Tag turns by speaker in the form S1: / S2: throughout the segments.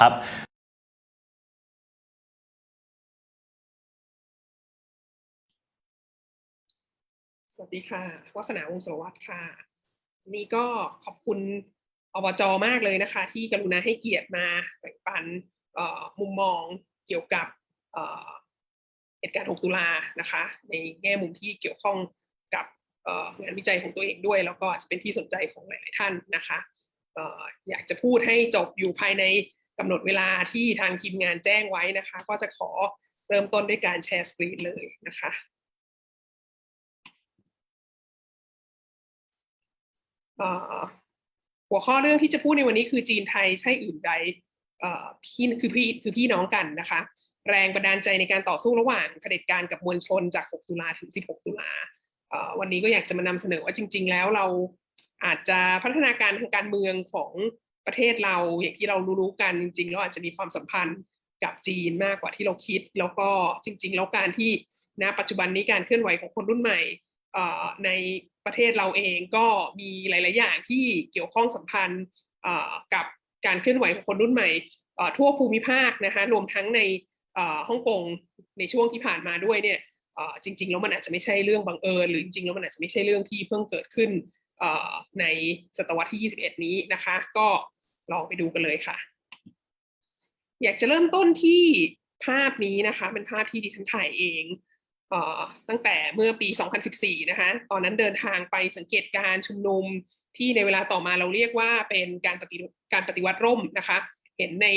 S1: ครับ
S2: สวัสดีค่ะวาสนาวงศ์สรวัตรค่ะนี่ก็ขอบคุณอบจมากเลยนะคะที่กรุณาให้เกียรติมาแบ่งปันมุมมองเกี่ยวกับเอ่อเหตุการณ์6ตุลานะคะในแง่มุมที่เกี่ยวข้องกับงานวิจัยของตัวเองด้วยแล้วก็อาจจะเป็นที่สนใจของหลายๆท่านนะคะอยากจะพูดให้จบอยู่ภายในกำหนดเวลาที่ทางทีมงานแจ้งไว้นะคะก็จะขอเริ่มต้นด้วยการแชร์สกรีนเลยนะคะ หัวข้อเรื่องที่จะพูดในวันนี้คือจีนไทยใช่อื่นใดพี่น้องกันนะคะแรงบันดาลใจในการต่อสู้ระหว่างเผด็จการกับมวลชนจาก6ตุลาถึง16ตุลาวันนี้ก็อยากจะมานำเสนอว่าจริงๆแล้วเราอาจจะพัฒนาการทางการเมืองของประเทศเราอย่างที่เรารู้ๆกันจริงๆแล้วอาจจะมีความสัมพันธ์กับจีนมากกว่าที่เราคิดแล้วก็จริงๆแล้วการที่ณปัจจุบันนี้การเคลื่อนไหวของคนรุ่นใหม่ในประเทศเราเองก็มีหลายๆอย่างที่เกี่ยวข้องสัมพันธ์กับการเคลื่อนไหวของคนรุ่นใหม่ทั่วภูมิภาคนะคะรวมทั้งในฮ่องกงในช่วงที่ผ่านมาด้วยเนี่ยจริงๆแล้วมันอาจจะไม่ใช่เรื่องบังเอิญหรือจริงๆแล้วมันอาจจะไม่ใช่เรื่องที่เพิ่งเกิดขึ้นในศตวรรษที่21นี้นะคะก็ลองไปดูกันเลยค่ะอยากจะเริ่มต้นที่ภาพนี้นะคะเป็นภาพที่ดิฉันถ่ายเองตั้งแต่เมื่อปี 2014 นะคะตอนนั้นเดินทางไปสังเกตการชุมนุมที่ในเวลาต่อมาเราเรียกว่าเป็นการปฏิวัติร่มนะคะเห็นใน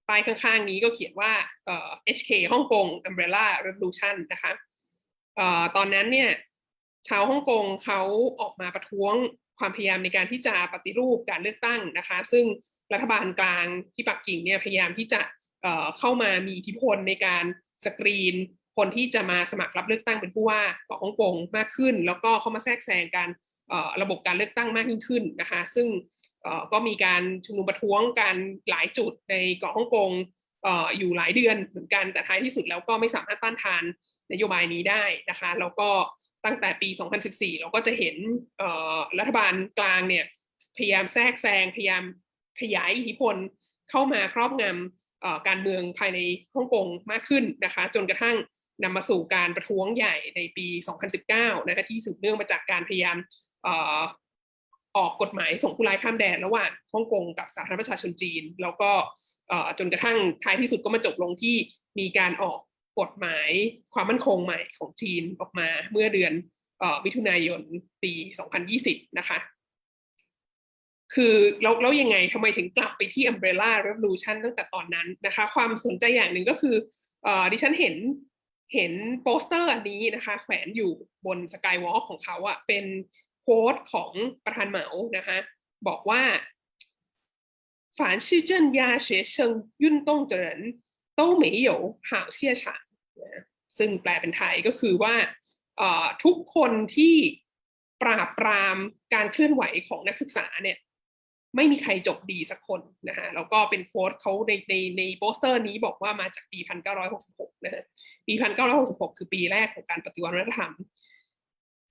S2: ป้ายข้างๆนี้ก็เขียนว่าHK ฮ่องกง Umbrella Revolution นะคะตอนนั้นเนี่ยชาวฮ่องกงเขาออกมาประท้วงความพยายามในการที่จะปฏิรูปการเลือกตั้งนะคะซึ่งรัฐบาลกลางที่ปักกิ่งเนี่ยพยายามที่จะเข้ามามีอิทธิพลในการสกรีนคนที่จะมาสมัครรับเลือกตั้งเป็นผู้ว่าของฮ่องกงมากขึ้นแล้วก็เข้ามาแทรกแซงการระบบการเลือกตั้งมากยิ่งขึ้นนะคะซึ่งก็มีการชุมนุมประท้วงกันหลายจุดในเกาะฮ่องกงอยู่หลายเดือนเหมือนกันแต่ท้ายที่สุดแล้วก็ไม่สามารถต้านทานนโยบายนี้ได้นะคะแล้วก็ตั้งแต่ปี 2014 เราก็จะเห็นรัฐบาลกลางเนี่ยพยายามแทรกแซงพยายามขยายอิทธิพลเข้ามาครอบงำการเมืองภายในฮ่องกงมากขึ้นนะคะจนกระทั่งนำมาสู่การประท้วงใหญ่ในปี 2019 นะคะที่สืบเนื่องมาจากการพยายามออกกฎหมายส่งผู้ร้ายข้ามแดนระหว่างฮ่องกงกับสาธารณรัฐประชาชนจีนแล้วก็จนกระทั่งท้ายที่สุดก็มาจบลงที่มีการออกกฎหมายความมั่นคงใหม่ของจีนออกมาเมื่อเดือนมิถุนายนปี 2020 นะคะคือแล้วยังไงทำไมถึงกลับไปที่ Umbrella Revolution ตั้งแต่ตอนนั้นนะคะความสนใจอย่างหนึ่งก็คือดิฉันเห็นโปสเตอร์อันนี้นะคะแขวนอยู่บนสกายวอล์กของเขาอะเป็นโค้ดของประธานเหมานะคะบอกว่า凡是镇压学生运动的人都没有好下场นะซึ่งแปลเป็นไทยก็คือว่าทุกคนที่ปราบปรามการเคลื่อนไหวของนักศึกษาเนี่ยไม่มีใครจบดีสักคนนะฮะแล้วก็เป็นโค้ดเขาในโปสเตอร์นี้บอกว่ามาจากปี 1966 นะฮะปี 1966 คือปีแรกของการปฏิวัติวัฒนธรรม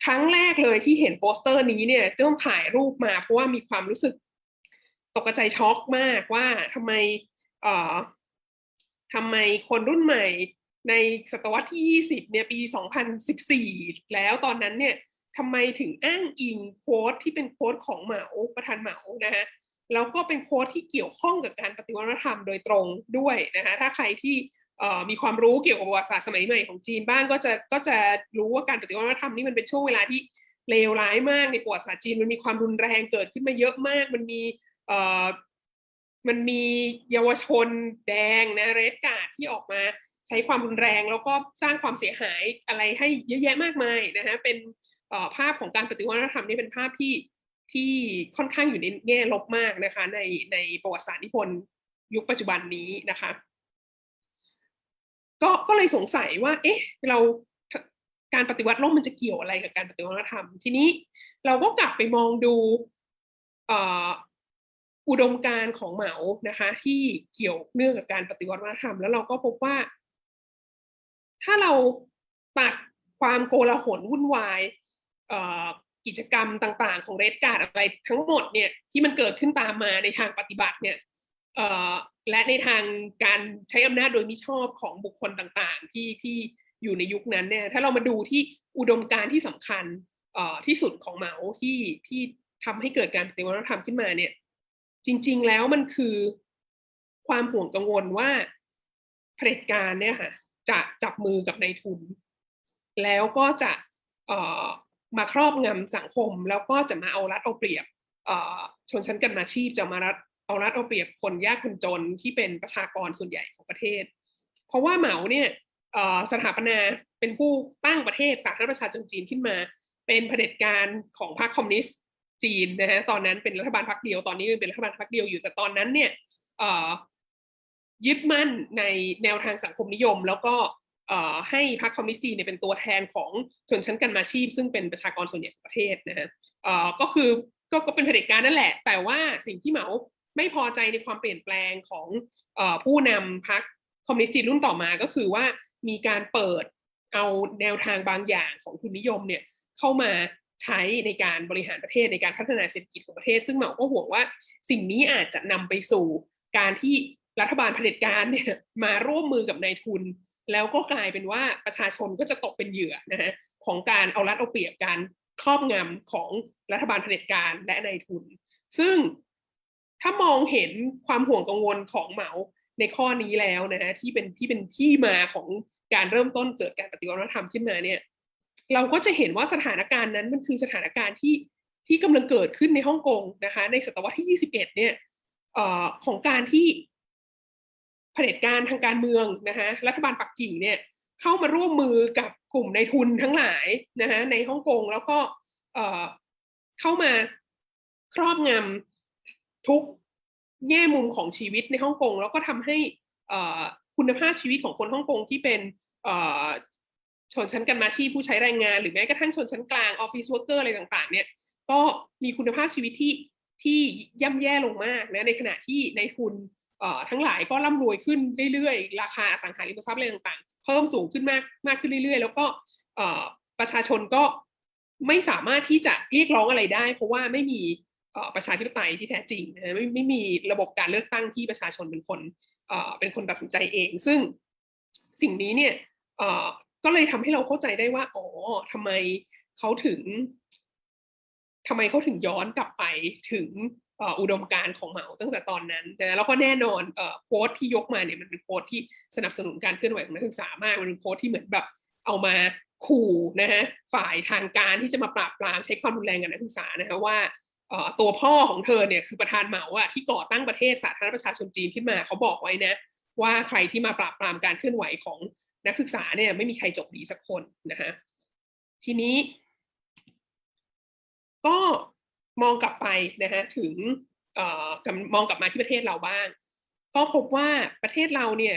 S2: ครั้งแรกเลยที่เห็นโปสเตอร์นี้เนี่ยต้องถ่ายรูปมาเพราะว่ามีความรู้สึกตกใจช็อกมากว่าทำไมเอ่อทำไมคนรุ่นใหม่ในศตวรรษที่20เนี่ยปี2014แล้วตอนนั้นเนี่ยทำไมถึงอ้างอิงโค้ดที่เป็นโค้ดของเหมาประธานเหมานะฮะแล้วก็เป็นโค้ดที่เกี่ยวข้องกับการปฏิวัติวัฒนธรรมโดยตรงด้วยนะคะถ้าใครที่มีความรู้เกี่ยวกับประวัติศาสตร์สมัยใหม่ของจีนบ้างก็จะรู้ว่าการปฏิวัติวัฒนธรรมนี่มันเป็นช่วงเวลาที่เลวร้ายมากในประวัติศาสตร์จีนมันมีความรุนแรงเกิดขึ้นมาเยอะมากเอ่อมันมีเยาวชนแดงนะเรดการ์ดที่ออกมาใช้ความรุนแรงแล้วก็สร้างความเสียหายอะไรให้เยอะแยะมากมายนะฮะเป็นภาพของการปฏิวัติวัฒนธรรมนี่เป็นภาพที่ค่อนข้างอยู่ในแง่ลบมากนะคะในประวัติศาสตร์นิพนธ์ยุคปัจจุบันนี้นะคะก็เลยสงสัยว่าเอ๊ะเราการปฏิวัติโลกมันจะเกี่ยวอะไรกับการปฏิวัติวัฒนธรรมทีนี้เราก็กลับไปมองดูอุดมการณ์ของเหมานะคะที่เกี่ยวเนื่องกับการปฏิวัติวัฒนธรรมแล้วเราก็พบว่าถ้าเราตัดความโกลาหลวุ่นวายกิจกรรมต่างๆของเรดการ์ดอะไรทั้งหมดเนี่ยที่มันเกิดขึ้นตามมาในทางปฏิบัติเนี่ย เอ่อและในทางการใช้อำนาจโดยมิชอบของบุคคลต่างๆที่อยู่ในยุคนั้นเนี่ยถ้าเรามาดูที่อุดมการณ์ที่สำคัญที่สุดของเหมาที่ทำให้เกิดการปฏิวัติวัฒนธรรมขึ้นมาเนี่ยจริงๆแล้วมันคือความห่วงกังวลว่าเผด็จการเนี่ยค่ะจะจับมือกับนายทุนแล้วก็จะมาครอบงำสังคมแล้วก็จะมาเอารัดเอาเปรียบชนชั้นกำนันชีพจะมาเอารัดเอาเปรียบคนยากคนจนที่เป็นประชากรส่วนใหญ่ของประเทศเพราะว่าเหมาเนี่ยสถาปนาเป็นผู้ตั้งประเทศสาธารณรัฐประชาชนจีนขึ้นมาเป็นเผด็จการของพรรคคอมมิวนิสต์จีนนะฮะตอนนั้นเป็นรัฐบาลพรรคเดียวตอนนี้เป็นรัฐบาลพรรคเดียวอยู่แต่ตอนนั้นเนี่ยยึดมั่นในแนวทางสังคมนิยมแล้วก็ให้พรรคคอมมิวนิสต์จีนเป็นตัวแทนของชนชั้นกำนันชีพซึ่งเป็นประชากรส่วนใหญ่ของประเทศนะฮะก็คือก็เป็นเผด็จการนั่นแหละแต่ว่าสิ่งที่เหมาไม่พอใจในความเปลี่ยนแปลงของผู้นำพรรคคอมมิวนิสต์รุ่นต่อมาก็คือว่ามีการเปิดเอาแนวทางบางอย่างของทุนนิยมเนี่ยเข้ามาใช้ในการบริหารประเทศในการพัฒนาเศรษฐกิจของประเทศซึ่งเหมาก็ห่วงว่าสิ่งนี้อาจจะนำไปสู่การที่รัฐบาลเผด็จการเนี่ยมาร่วมมือกับนายทุนแล้วก็กลายเป็นว่าประชาชนก็จะตกเป็นเหยื่อนะฮะของการเอารัดเอาเปรียบการครอบงำของรัฐบาลเผด็จการและนายทุนซึ่งถ้ามองเห็นความห่วงกังวลของเหมาในข้อนี้แล้วนะฮะที่เป็นที่มาของการเริ่มต้นเกิดการปฏิวัติวัฒนธรรมขึ้นมาเนี่ยเราก็จะเห็นว่าสถานการณ์นั้นมันคือสถานการณ์ที่กำลังเกิดขึ้นในฮ่องกงนะคะในศตวรรษที่21เนี่ยของการที่เผด็จการทางการเมืองนะคะรัฐบาลปักกิ่งเนี่ยเข้ามาร่วมมือกับกลุ่มนายทุนทั้งหลายนะคะในฮ่องกงแล้วก็เข้ามาครอบงำทุกแง่มุมของชีวิตในฮ่องกงแล้วก็ทำให้คุณภาพชีวิตของคนฮ่องกงที่เป็นชนชั้นกำนันชีพผู้ใช้แรงงานหรือแม้กระทั่งชนชั้นกลางออฟฟิศเวิร์กเกอร์อะไรต่างๆเนี่ยก็มีคุณภาพชีวิตที่ย่ำแย่ลงมากนะในขณะที่ในทุนทั้งหลายก็ร่ำรวยขึ้นเรื่อยๆราคาอสังหาริมทรัพย์อะไรต่างๆเพิ่มสูงขึ้นมากขึ้นเรื่อยๆแล้วก็ประชาชนก็ไม่สามารถที่จะเรียกร้องอะไรได้เพราะว่าไม่มีประชาธิปไตยที่แท้จริงนะไม่มีระบบการเลือกตั้งที่ประชาชนเป็นคนตัดสินใจเองซึ่งสิ่งนี้เนี่ยก็เลยทำให้เราเข้าใจได้ว่าอ๋อทำไมเขาถึงย้อนกลับไปถึงอุดมการณ์ของเหมาตั้งแต่ตอนนั้นนะแล้วก็แน่นอนโค้ดที่ยกมาเนี่ยมันเป็นโค้ดที่สนับสนุนการเคลื่อนไหวของนักศึกษามากมันเป็นโค้ดที่เหมือนแบบเอามาขู่นะฮะฝ่ายทางการที่จะมาปราบปรามใช้ความรุนแรงกับนักศึกษานะฮะว่าตัวพ่อของเธอเนี่ยคือประธานเหมาอะที่ก่อตั้งประเทศสาธารณรัฐประชาชนจีนขึ้นมาเขาบอกไว้นะว่าใครที่มาปราบปรามการเคลื่อนไหวของนักศึกษาเนี่ยไม่มีใครจบดีสักคนนะฮะทีนี้ก็มองกลับไปนะฮะถึงมองกลับมาที่ประเทศเราบ้างก็พบว่าประเทศเราเนี่ย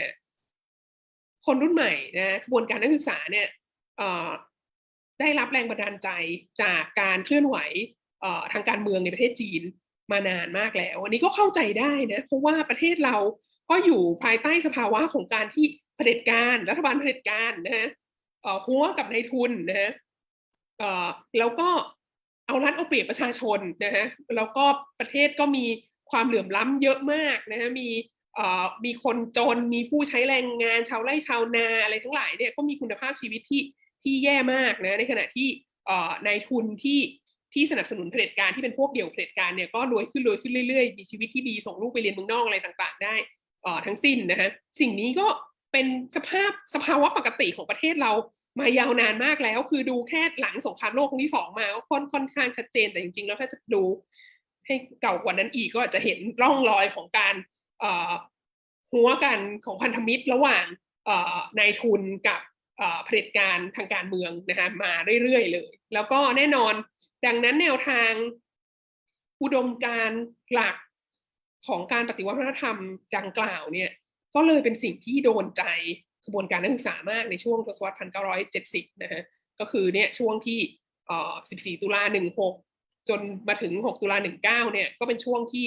S2: คนรุ่นใหม่นะกระบวนการนักศึกษาเนี่ยได้รับแรงบันดาลใจจากการเคลื่อนไหวทางการเมืองในประเทศจีนมานานมากแล้วอันนี้ก็เข้าใจได้นะเพราะว่าประเทศเราก็อยู่ภายใต้สภาวะของการที่เผด็จการรัฐบาลเผด็จการนะฮะหัวกับนายทุนนะฮะแล้วก็เอารัดเอาเปรียบประชาชนนะฮะแล้วก็ประเทศก็มีความเหลื่อมล้ำเยอะมากนะฮะมีคนจนมีผู้ใช้แรงงานชาวไร่ชาวนาอะไรทั้งหลายเนี่ยก็มีคุณภาพชีวิตที่แย่มากนะในขณะที่นายทุนที่สนับสนุนเผด็จการที่เป็นพวกเดี่ยวเผด็จการเนี่ยก็รวยขึ้นเรื่อยๆมีชีวิตที่ดีส่งลูกไปเรียนเมืองนอกอะไรต่างๆได้ทั้งสิ้นนะฮะสิ่งนี้ก็เป็นสภาวะปกติของประเทศเรามายาวนานมากแล้วคือดูแค่หลังสงครามโลกครั้งที่2มาก็ค่อนข้างชัดเจนแต่จริงๆแล้วถ้าจะดูให้เก่ากว่านั้นอีกก็จะเห็นร่องรอยของการหัวกันของพันธมิตรระหว่างนายทุนกับเผด็จการทางการเมืองนะคะมาเรื่อยๆเลยแล้วก็แน่นอนดังนั้นแนวทางอุดมการณ์หลักของการปฏิวัติวัฒนธรรมดังกล่าวเนี่ยก็เลยเป็นสิ่งที่โดนใจกระบวนการนักศึกษามากในช่วงทศวรรษ1970นะฮะก็คือเนี่ยช่วงที่14 ตุลา 16จนมาถึง6 ตุลา 19เนี่ยก็เป็นช่วงที่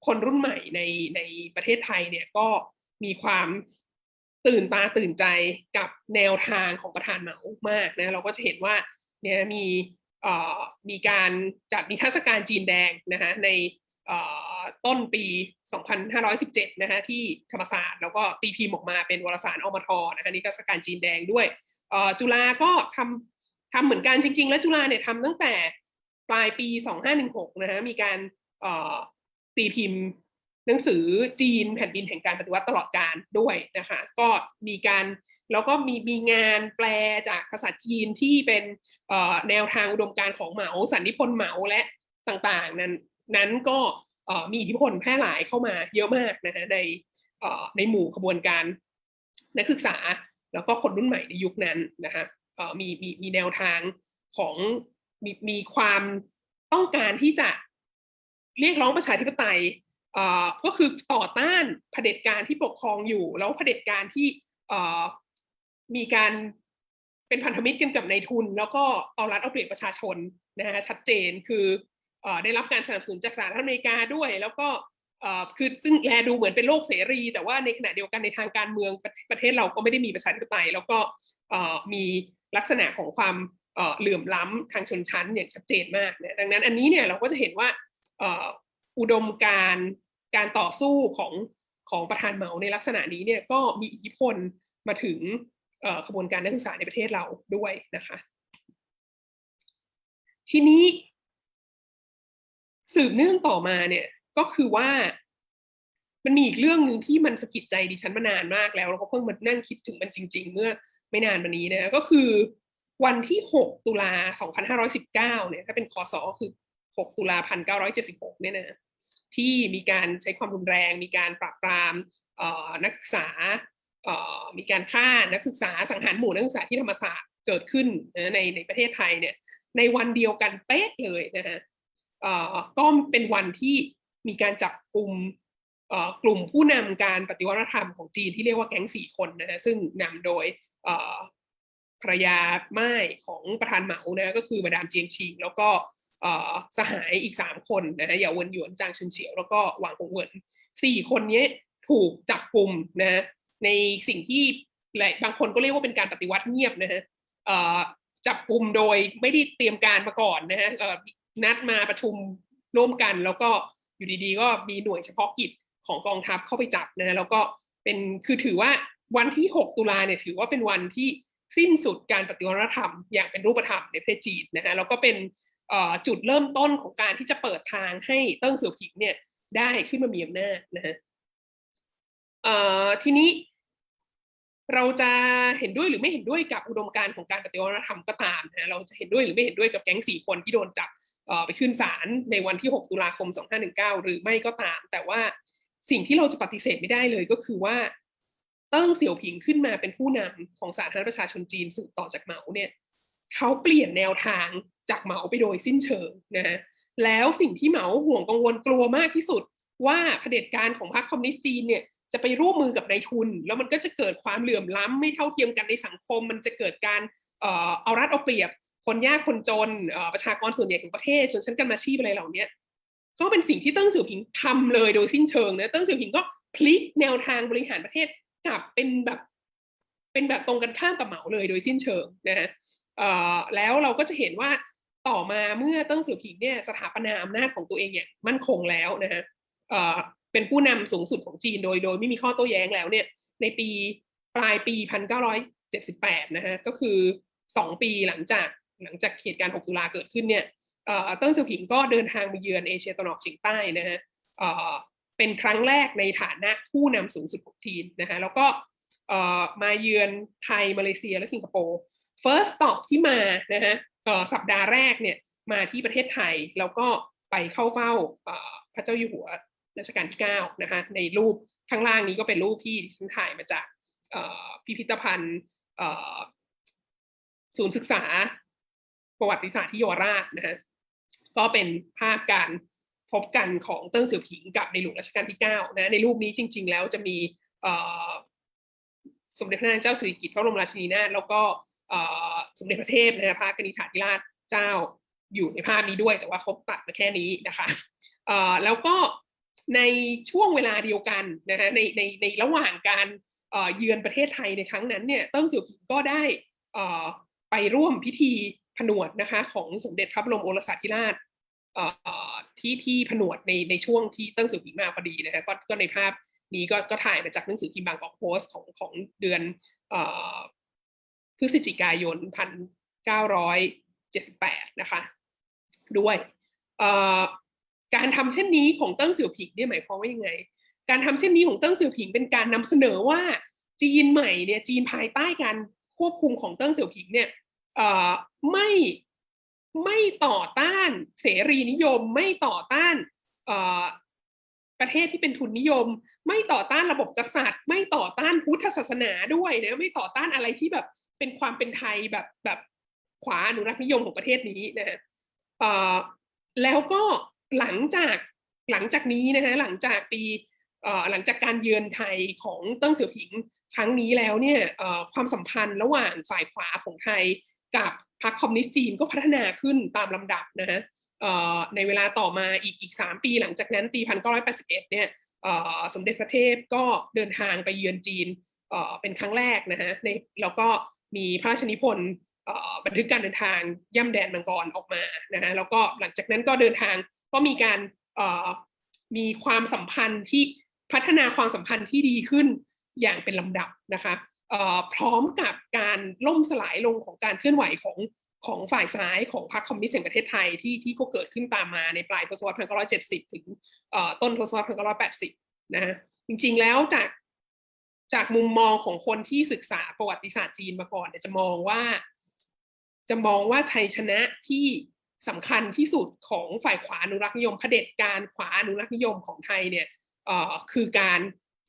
S2: คนรุ่นใหม่ในประเทศไทยเนี่ยก็มีความตื่นตาตื่นใจกับแนวทางของประธานเหมามากนะเราก็จะเห็นว่าเนี่ยมีการจัดนิทรรศการจีนแดงนะฮะใน ต้นปี 2517 นะคะที่ธรรมศาสตร์แล้วก็ตีพิมพ์ออกมาเป็นวารสารอมทนะคะนิทรรศการจีนแดงด้วยจุฬาก็ทำเหมือนกันจริงๆแล้วจุฬาเนี่ยทำตั้งแต่ปลายปี 2516 นะคะมีการตีพิมพ์หนังสือจีนแผ่นดินแห่งการปฏิวัติตลอดกาลด้วยนะคะก็มีการแล้วก็มีงานแปลจากภาษาจีนที่เป็นแนวทางอุดมการณ์ของเหมาสันนิพนธ์เหมาและต่างๆนั้นก็มีอิทธิพลแพร่หลายเข้ามาเยอะมากนะคะในหมู่ขบวนการนักศึกษาแล้วก็คนรุ่นใหม่ในยุคนั้นนะคะมีแนวทางของมีความต้องการที่จะเรียกร้องประชาธิปไตยก็คือต่อต้านเผด็จการที่ปกครองอยู่แล้วเผด็จการที่มีการเป็นพันธมิตรกันกับนายทุนแล้วก็เอารัดเอาเปรียบประชาชนนะฮะชัดเจนคือได้รับการสนับสนุนจากสหรัฐอเมริกาด้วยแล้วก็คือซึ่งแลดูเหมือนเป็นโลกเสรีแต่ว่าในขณะเดียวกันในทางการเมืองประเทศเราก็ไม่ได้มีประชาธิปไตยแล้วก็มีลักษณะของความเหลื่อมล้ำทางชนชั้นอย่างชัดเจนมากนะดังนั้นอันนี้เนี่ยเราก็จะเห็นว่าอุดมการต่อสู้ของประธานเหมาในลักษณะนี้เนี่ยก็มีอิทธิพลมาถึงขบวนการนักศึกษาในประเทศเราด้วยนะคะทีนี้สืบเนื่องต่อมาเนี่ยก็คือว่ามันมีอีกเรื่องหนึ่งที่มันสะกิดใจดิฉันมานานมากแล้วก็เพิ่งมานั่งคิดถึงมันจริงๆเมื่อไม่นานมานี้นะก็คือวันที่6 ตุลา 2519 เนี่ยถ้าเป็นคศคือ6 ตุลา 1976 เนี่ยนะที่มีการใช้ความรุนแรงมีการปราบปรามนักศึกษามีการฆ่านักศึกษาสังหารหมู่นักศึกษาที่ธรรมศาสตร์เกิดขึ้นในประเทศไทยเนี่ยในวันเดียวกันเป๊ะเลยนะฮะก็เป็นวันที่มีการจับกลุ่มกลุ่มผู้นำการปฏิวัติธรรมของจีนที่เรียกว่าแก๊ง4 คนนะฮะซึ่งนำโดยภรรยาม่ายของประธานเหมานะก็คือมาดามเจียงชิงแล้วก็สหายอีก3 คนนะฮะเหยาเวินหยวนจางเฉินเฉียวแล้วก็หวังหงเหวิน4 คนนี้ถูกจับกลุ่มนะในสิ่งที่บางคนก็เรียกว่าเป็นการปฏิวัติเงียบนะฮะจับกลุ่มโดยไม่ได้เตรียมการมาก่อนนะฮะนัดมาประชุมร่วมกันแล้วก็อยู่ดีๆก็มีหน่วยเฉพาะกิจของกองทัพเข้าไปจับนะฮะแล้วก็เป็นคือถือว่าวันที่6 ตุลาเนี่ยถือว่าเป็นวันที่สิ้นสุดการปฏิวัติธรรมอย่างเป็นรูปธรรมในประเทศจีนนะฮะแล้วก็เป็นจุดเริ่มต้นของการที่จะเปิดทางให้เติ้งเสี่ยวผิงเนี่ยได้ขึ้นมามีอำนาจนะฮะทีนี้เราจะเห็นด้วยหรือไม่เห็นด้วยกับอุดมการณ์ของการปฏิวัติธรรมก็ตามนะเราจะเห็นด้วยหรือไม่เห็นด้วยกับแก๊ง4 คนที่โดนจับไปขึ้นศาลในวันที่6 ตุลาคม 2519 หรือไม่ก็ตามแต่ว่าสิ่งที่เราจะปฏิเสธไม่ได้เลยก็คือว่าเติ้งเสี่ยวผิงขึ้นมาเป็นผู้นำของสาธารณรัฐประชาชนจีนสืบต่อจากเหมาเนี่ยเขาเปลี่ยนแนวทางจากเหมาไปโดยสิ้นเชิงนะฮะแล้วสิ่งที่เหมาห่วงกังวลกลัวมากที่สุดว่าเผด็จการของพรรคคอมมิวนิสต์จีนเนี่ยจะไปร่วมมือกับนายทุนแล้วมันก็จะเกิดความเหลื่อมล้ำไม่เท่าเทียมกันในสังคมมันจะเกิดการเอารัดเอาเปรียบคนยากคนจนประชากรส่วนใหญ่ของประเทศชนชั้นกำมะชีพอะไรเหล่านี้ก็เป็นสิ่งที่เติ้งเสี่ยวผิงทำเลยโดยสิ้นเชิงนะเติ้งเสี่ยวผิงก็พลิกแนวทางบริหารประเทศกลับเป็นแบบตรงกันข้ามกับเหมาเลยโดยสิ้นเชิงนะฮะแล้วเราก็จะเห็นว่าต่อมาเมื่อเติ้งเสี่ยวผิงเนี่ยสถาปนาอำนาจของตัวเองอย่างมั่นคงแล้วนะฮะเป็นผู้นำสูงสุดของจีนโดยไม่มีข้อโต้แย้งแล้วเนี่ยในปลายปี 1978 นะฮะก็คือ2 ปีหลังจากเหตุการณ์6 ตุลาเกิดขึ้นเนี่ยเติ้งเสี่ยวผิงก็เดินทางมาเยือนเอเชียตะวันออกเฉียงใต้นะฮะเป็นครั้งแรกในฐานะผู้นำสูงสุดของจีนนะฮะแล้วก็มาเยือนไทยมาเลเซียและสิงคโปร์ first stop ที่มานะฮะสัปดาห์แรกเนี่ยมาที่ประเทศไทยแล้วก็ไปเข้าเฝ้าพระเจ้าอยู่หัวรัชกาลที่9นะคะในรูปข้างล่างนี้ก็เป็นรูปที่ฉันถ่ายมาจากพิพิธภัณฑ์ศูนย์ศึกษาประวัติศาสตร์ที่เยาวราชนะฮะก็เป็นภาพการพบกันของเติ้งเสี่ยวผิงกับในหลวงรัชกาลที่9นะในรูปนี้จริงๆแล้วจะมีสมเด็จพระนางเจ้าสิริกิติ์พระบรมราชินีนาถแล้วก็สมเด็จพระเทพนะพระกนิษฐาธิราชเจ้าอยู่ในภาพนี้ด้วยแต่ว่าเขาตัดมาแค่นี้นะคะแล้วก็ในช่วงเวลาเดียวกันนะฮะในระหว่างการเยือนประเทศไทยในครั้งนั้นเนี่ยเติ้งเสี่ยวผิงก็ได้ไปร่วมพิธีผนวดนะคะของสมเด็จพระบรมโอรสาธิราช ที่ผนวดในช่วงที่เติ้งเสี่ยวผิงมาพอดีนะฮะก็ในภาพนี้ก็ถ่ายมาจากหนังสือพิมพ์บางกอกโพสต์ของเดือนพฤศจิกายน1978นะคะด้วยการทำเช่นนี้ของเติ้งเสี่ยวผิงเนี่ยหมายความว่ายังไงการทำเช่นนี้ของเติ้งเสี่ยวผิงเป็นการนำเสนอว่าจีนใหม่เนี่ยจีนภายใต้การควบคุมของเติ้งเสี่ยวผิงเนี่ยไม่ต่อต้านเสรีนิยมไม่ต่อต้านประเทศที่เป็นทุนนิยมไม่ต่อต้านระบบกษัตริย์ไม่ต่อต้านพุทธศาสนาด้วยนะไม่ต่อต้านอะไรที่แบบเป็นความเป็นไทยแบบขวาอนุรักษ์นิยมของประเทศนี้นะแล้วก็หลังจากนี้นะคะหลังจากการเยือนไทยของเติ้งเสี่ยวผิงครั้งนี้แล้วเนี่ยความสัมพันธ์ระหว่างฝ่ายขวาของไทยกับพรรคคอมมิวนิสต์จีนก็พัฒนาขึ้นตามลำดับนะฮะในเวลาต่อมาอีก3 ปีหลังจากนั้นปี1981เนี่ยสมเด็จพระเทพก็เดินทางไปเยือนจีนเป็นครั้งแรกนะฮะแล้วก็มีพระราชนิพนธ์บันทึกการเดินทางย่ำแดนมังกรออกมานะฮะแล้วก็หลังจากนั้นก็เดินทางก็มีการมีความสัมพันธ์ที่พัฒนาความสัมพันธ์ที่ดีขึ้นอย่างเป็นลำดับนะคะพร้อมกับการล่มสลายลงของการเคลื่อนไหวของฝ่ายซ้ายของพรรคคอมมิวนิสต์แห่งประเทศไทยที่ก็เกิดขึ้นตามมาในปลายทศวรรษ1970ถึงต้นทศวรรษ1980นะฮะจริงๆแล้วจากมุมมองของคนที่ศึกษาประวัติศาสตร์จีนมาก่อนเนี่ยจะมองว่าชัยชนะที่สำคัญที่สุดของฝ่ายขวาอนุรักษ์นิยมเผด็จการขวาอนุรักษ์นิยมของไทยเนี่ยคือการ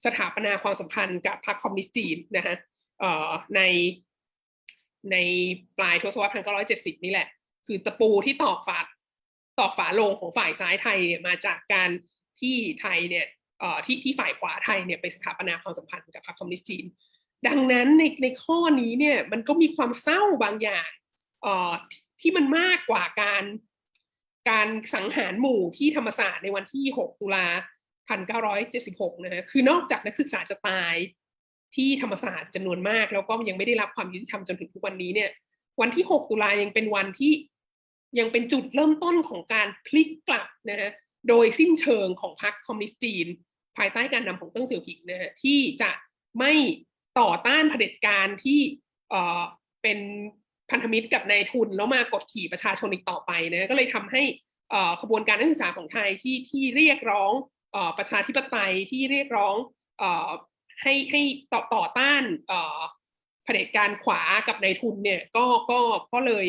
S2: สถาปนาความสัมพันธ์กับพรรคคอมมิวนิสต์จีนนะฮะในปลายทศวรรษ1970นี่แหละคือตะปูที่ตอกฝาโลงของฝ่ายซ้ายไทยเนี่ยมาจากการที่ไทยเนี่ยที่ฝ่ายขวาไทยเนี่ยไปสถาปนาความสัมพันธ์กับพรรคคอมมิวนิสต์จีนดังนั้นในข้อนี้เนี่ยมันก็มีความเศร้าบางอย่างที่มันมากกว่าการสังหารหมู่ที่ธรรมศาสตร์ในวันที่6 ตุลา1976นะฮะคือนอกจากนักศึกษาจะตายที่ธรรมศาสตร์จำนวนมากแล้วก็ยังไม่ได้รับความยุติธรรมจนถึงทุกวันนี้เนี่ยวันที่6 ตุลายังเป็นวันที่ยังเป็นจุดเริ่มต้นของการพลิกกลับนะฮะโดยสิ้นเชิงของพรรคคอมมิวนิสต์จีนภายใต้การนำของเติ้งเสี่ยวผิงนะฮะที่จะไม่ต่อต้านเผด็จการที่เป็นพันธมิตรกับนายทุนแล้วมากดขี่ประชาชนอีกต่อไปนะก็เลยทำให้ขบวนการนักศึกษาของไทยที่เรียกร้องประชาธิปไตยที่เรียกร้องให้ต่อต้านเผด็จการขวากับนายทุนเนี่ยก็เลย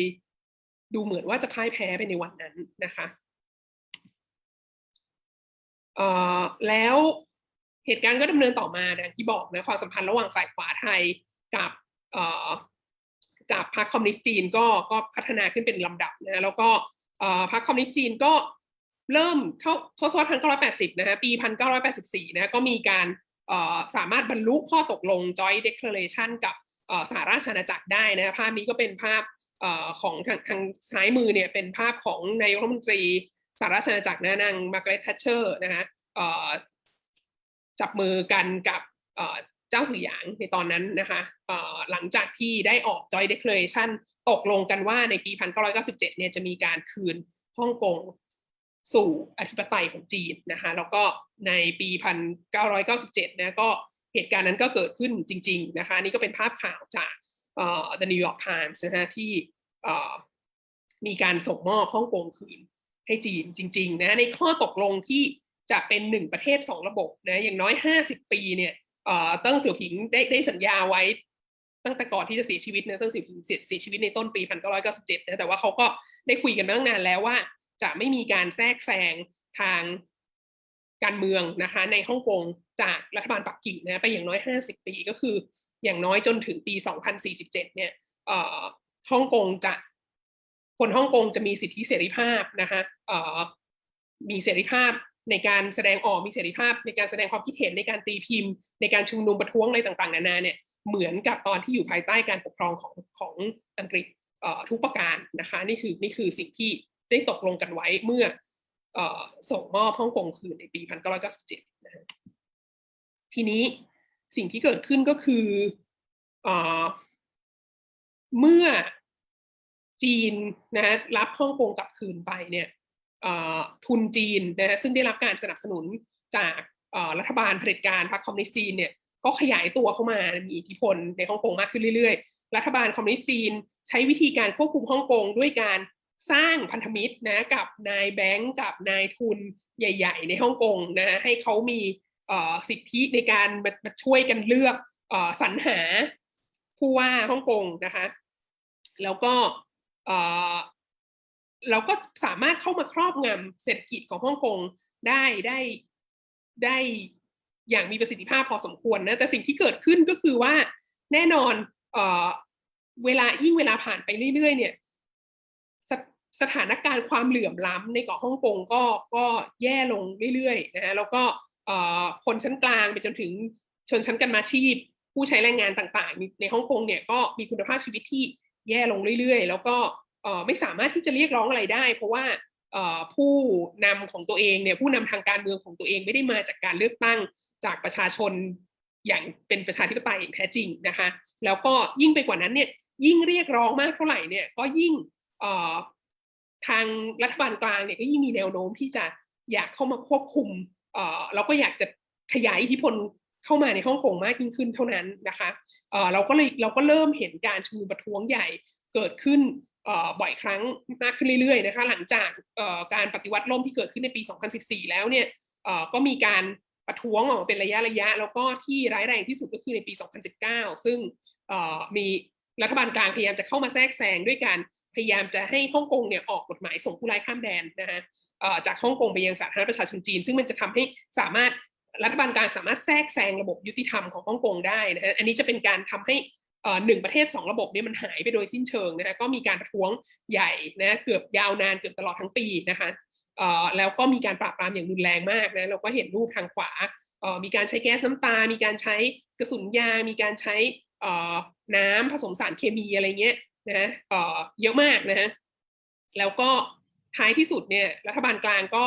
S2: ดูเหมือนว่าจะพ่ายแพ้ไปในวันนั้นนะคะแล้วเหตุการณ์ก็ดำเนินต่อมาอย่างที่บอกนะความสัมพันธ์ระหว่างฝ่ายขวาไทยกับพรรคคอมมิวนิสต์จีนก็พัฒนาขึ้นเป็นลำดับนะแล้วก็พรรคคอมมิวนิสต์จีนก็เริ่มเข้าทศวรรษ1980นะฮะปี1984นะก็มีการสามารถบรรลุข้อตกลง Joint Declaration กับสหราชอาณาจักรได้นะภาพนี้ก็เป็นภาพของทางซ้ายมือเนี่ยเป็นภาพของนายกรัฐมนตรีสหราชอาณาจักรนะนางมาร์กาเร็ต แทชเชอร์นะฮะจับมือกันกับเจ้าสื่อหยางในตอนนั้นนะคะหลังจากที่ได้ออก Joint Declaration ตกลงกันว่าในปี1997เนี่ยจะมีการคืนฮ่องกงสู่อธิปไตยของจีนนะคะแล้วก็ในปี1997นะก็เหตุการณ์นั้นก็เกิดขึ้นจริงๆนะคะนี่ก็เป็นภาพข่าวจากThe New York Times นะฮะที่มีการส่งมอบฮ่องกงคืนให้จีนจริงๆนะในข้อตกลงที่จะเป็น1 ประเทศ 2 ระบบนะอย่างน้อย50 ปีเนี่ยเติ้งเสี่ยวผิงได้สัญญาไว้ตั้งแต่ก่อนที่จะเสียชีวิตนะเติ้งเสี่ยวผิงเสียชีวิตในต้นปี1997นะแต่ว่าเขาก็ได้คุยกันมาตั้งนานแล้วว่าจะไม่มีการแทรกแซงทางการเมืองนะคะในฮ่องกงจากรัฐบาลปักกิ่งนะไปอย่างน้อย50 ปีก็คืออย่างน้อยจนถึงปี2047เนี่ยฮ่องกงคนฮ่องกงจะมีสิทธิเสรีภาพนะคะมีเสรีภาพในการแสดงออกมีเสรีภาพในการแสดงความคิดเห็นในการตีพิมพ์ในการชุมนุมประท้วงอะไรต่างๆนานาเนี่ยเหมือนกับตอนที่อยู่ภายใต้การปกครองของอังกฤษทุกประการนะคะนี่คือสิ่งที่ได้ตกลงกันไว้เมื่อส่งมอบฮ่องกงคืนในปี1997นะฮะทีนี้สิ่งที่เกิดขึ้นก็คือเมื่อจีนนะรับฮ่องกงกลับคืนไปเนี่ย ทุนจีนนะซึ่งได้รับการสนับสนุนจากรัฐบาลเผด็จการพรรคคอมมิวนิสต์จีนเนี่ยก็ขยายตัวเข้ามามีอิทธิพลในฮ่องกงมากขึ้นเรื่อยๆรัฐบาลคอมมิวนิสต์จีนใช้วิธีการควบคุมฮ่องกงด้วยการสร้างพันธมิตรนะกับนายแบงก์กับนายทุนใหญ่ๆในฮ่องกงนะให้เขามีสิทธิในการมาช่วยกันเลือกสรรหาผู้ว่าฮ่องกงนะคะแล้วก็เราก็สามารถเข้ามาครอบงำเศรษฐกิจของฮ่องกงได้อย่างมีประสิทธิภาพพอสมควรนะแต่สิ่งที่เกิดขึ้นก็คือว่าแน่นอนเวลาผ่านไปเรื่อยๆเนี่ยสถานการณ์ความเหลื่อมล้ำในเกาะฮ่องกงก็แย่ลงเรื่อยๆนะฮะแล้วก็คนชั้นกลางไปจนถึงชนชั้นกรรมาชีพผู้ใช้แรงงานต่างๆในฮ่องกงเนี่ยก็มีคุณภาพชีวิตที่แย่ลงเรื่อยๆแล้วก็ไม่สามารถที่จะเรียกร้องอะไรได้เพราะว่าผู้นำของตัวเองเนี่ยผู้นำทางการเมืองของตัวเองไม่ได้มาจากการเลือกตั้งจากประชาชนอย่างเป็นประชาธิปไตยอย่างแท้จริงนะคะแล้วก็ยิ่งไปกว่านั้นเนี่ยยิ่งเรียกร้องมากเท่าไหร่เนี่ยก็ยิ่งทางรัฐบาลกลางเนี่ยก็ยิ่งมีแนวโน้มที่จะอยากเข้ามาควบคุมแล้วก็อยากจะขยายอิทธิพลเข้ามาในฮ่องกงมากยิ่งขึ้นเท่านั้นนะคะเราก็เริ่มเห็นการชุมนุมประท้วงใหญ่เกิดขึ้นบ่อยครั้งมากขึ้นเรื่อยๆนะคะหลังจากการปฏิวัติล่มที่เกิดขึ้นในปี 2014 แล้วเนี่ยก็มีการประท้วงออกมาเป็นระยะแล้วก็ที่ร้ายแรงที่สุดก็คือในปี 2019 ซึ่งมีรัฐบาลกลางพยายามจะเข้ามาแทรกแซงด้วยการพยายามจะให้ฮ่องกงเนี่ยออกกฎหมายส่งผู้ร้ายข้ามแดนนะคะจากฮ่องกงไปยังสาธารณรัฐประชาชนจีนซึ่งมันจะทำให้สามารถรัฐบาลกลางสามารถแทรกแซงระบบยุติธรรมของฮ่องกงได้นะฮะอันนี้จะเป็นการทำให้หนึ่งประเทศ2ระบบนี้มันหายไปโดยสิ้นเชิงนะคะก็มีการประท้วงใหญ่นะเกือบยาวนานเกือบตลอดทั้งปีนะคะแล้วก็มีการปราบปรามอย่างรุนแรงมากนะเราก็เห็นรูปทางขวามีการใช้แก๊สน้ำตามีการใช้กระสุนยางมีการใช้น้ำผสมสารเคมีอะไรเงี้ยนะเยอะมากนะฮะแล้วก็ท้ายที่สุดเนี่ยรัฐบาลกลางก็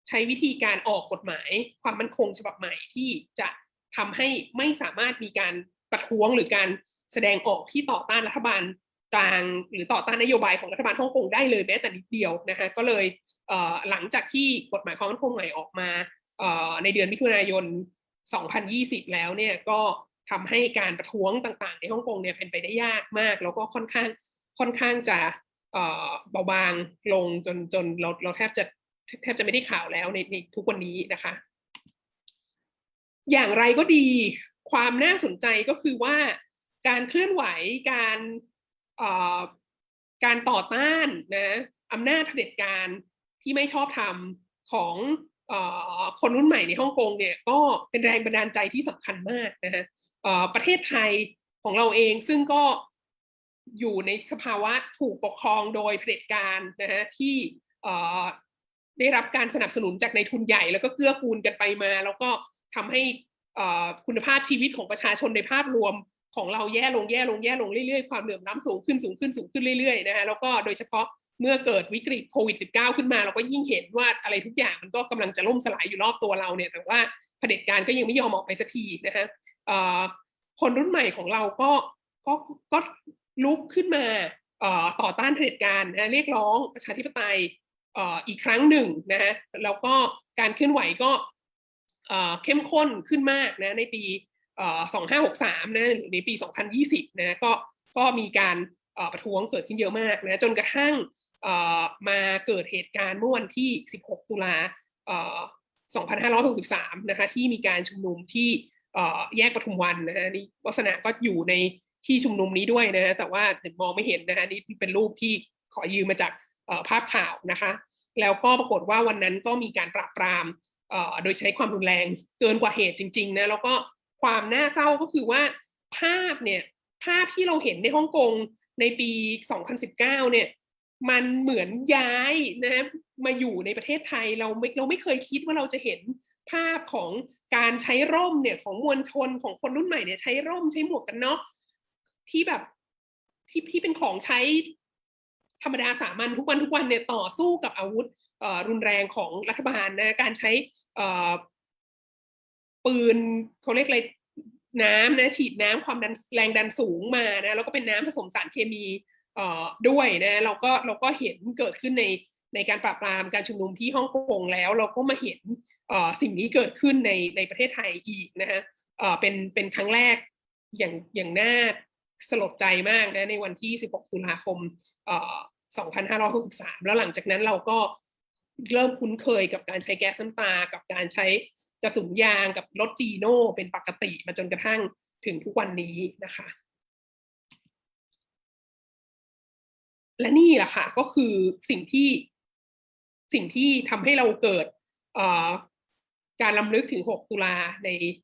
S2: ใช้วิธีการออกกฎหมายความมั่นคงฉบับใหม่ที่จะทำให้ไม่สามารถมีการประท้วงหรือการแสดงออกที่ต่อต้านรัฐบาลกลางหรือต่อต้านนโยบายของรัฐบาลฮ่องกงได้เลยแม้แต่นิดเดียวนะคะก็เลยหลังจากที่กฎหมายความมั่นคงใหม่ออกมาในเดือนมิถุนายน 2020 แล้วเนี่ยก็ทำให้การประท้วงต่างๆในฮ่องกงเนี่ยเป็นไปได้ยากมากแล้วก็ค่อนข้างจะเบาบางลงจนเราแทบจะไม่ได้ข่าวแล้วในทุกวันนี้นะคะอย่างไรก็ดีความน่าสนใจก็คือว่าการเคลื่อนไหวการต่อต้านนะอำนาจเผด็จการที่ไม่ชอบธรรมของคนรุ่นใหม่ในฮ่องกงเนี่ยก็เป็นแรงบันดาลใจที่สำคัญมากนะฮะประเทศไทยของเราเองซึ่งก็อยู่ในสภาวะถูกปกครองโดยเผด็จการนะฮะที่ได้รับการสนับสนุนจากในทุนใหญ่แล้วก็เกื้อกูลกันไปมาแล้วก็ทำให้คุณภาพชีวิตของประชาชนในภาพรวมของเราแย่ลงเรื่อยๆความเหลื่อมล้ำสูงขึ้นเรื่อยๆนะฮะแล้วก็โดยเฉพาะเมื่อเกิดวิกฤตโควิด -19 ขึ้นมาเราก็ยิ่งเห็นว่าอะไรทุกอย่างมันก็กำลังจะล่มสลายอยู่รอบตัวเราเนี่ยแต่ว่าเผด็จการก็ยังไม่ยอมออกไปสักทีนะฮะคนรุ่นใหม่ของเราก็ลุกขึ้นมาต่อต้านเผด็จการนะเรียกร้องประชาธิปไตยอีกครั้งหนึ่งนะฮะแล้วก็การเคลื่อนไหวก็เข้มข้นขึ้นมากนะในปี2563นะหรือในปี2020นะก็มีการประท้วงเกิดขึ้นเยอะมากนะจนกระทั่งมาเกิดเหตุการณ์เมื่อวันที่16ตุลา2563นะคะที่มีการชุมนุมที่แยกปทุมวันนะฮะนี่วัฒนาก็อยู่ในที่ชุมนุมนี้ด้วยนะฮะแต่ว่ามองไม่เห็นนะฮะนี่เป็นรูปที่ขอยืมมาจากภาพข่าวนะคะแล้วก็ปรากฏว่าวันนั้นก็มีการปราบปรามโดยใช้ความรุนแรงเกินกว่าเหตุจริงๆนะแล้วก็ความน่าเศร้าก็คือว่าภาพที่เราเห็นในฮ่องกงในปี 2019 เนี่ยมันเหมือนย้ายนะมาอยู่ในประเทศไทยเราไม่เคยคิดว่าเราจะเห็นภาพของการใช้ร่มเนี่ยของมวลชนของคนรุ่นใหม่เนี่ยใช้ร่มใช้หมวกกันน็อกที่แบบที่เป็นของใช้ธรรมดาสามัญทุกวันเนี่ยต่อสู้กับอาวุธรุนแรงของรัฐบาลนะการใช้ปืนเขาเรียกอะไรน้ำนะฉีดน้ำความแรงดันสูงมานะแล้วก็เป็นน้ำผสมสารเคมีด้วยนะเราก็เห็นเกิดขึ้น ในการปราบปรามการชุมนุมที่ฮ่องกงแล้วเราก็มาเห็นสิ่งนี้เกิดขึ้นในประเทศไทยอีกนะฮะเป็นครั้งแรกอย่างน่าสลดใจมากนะในวันที่ 16 ตุลาคม 2563 แล้วหลังจากนั้นเราก็เริ่มคุ้นเคยกับการใช้แก๊สน้ำตากับการใช้กระสุนยางกับรถจีโน่เป็นปกติมาจนกระทั่งถึงทุกวันนี้นะคะและนี่แหละค่ะก็คือสิ่งที่ทำให้เราเกิดการรำลึกถึง 6 ตุลา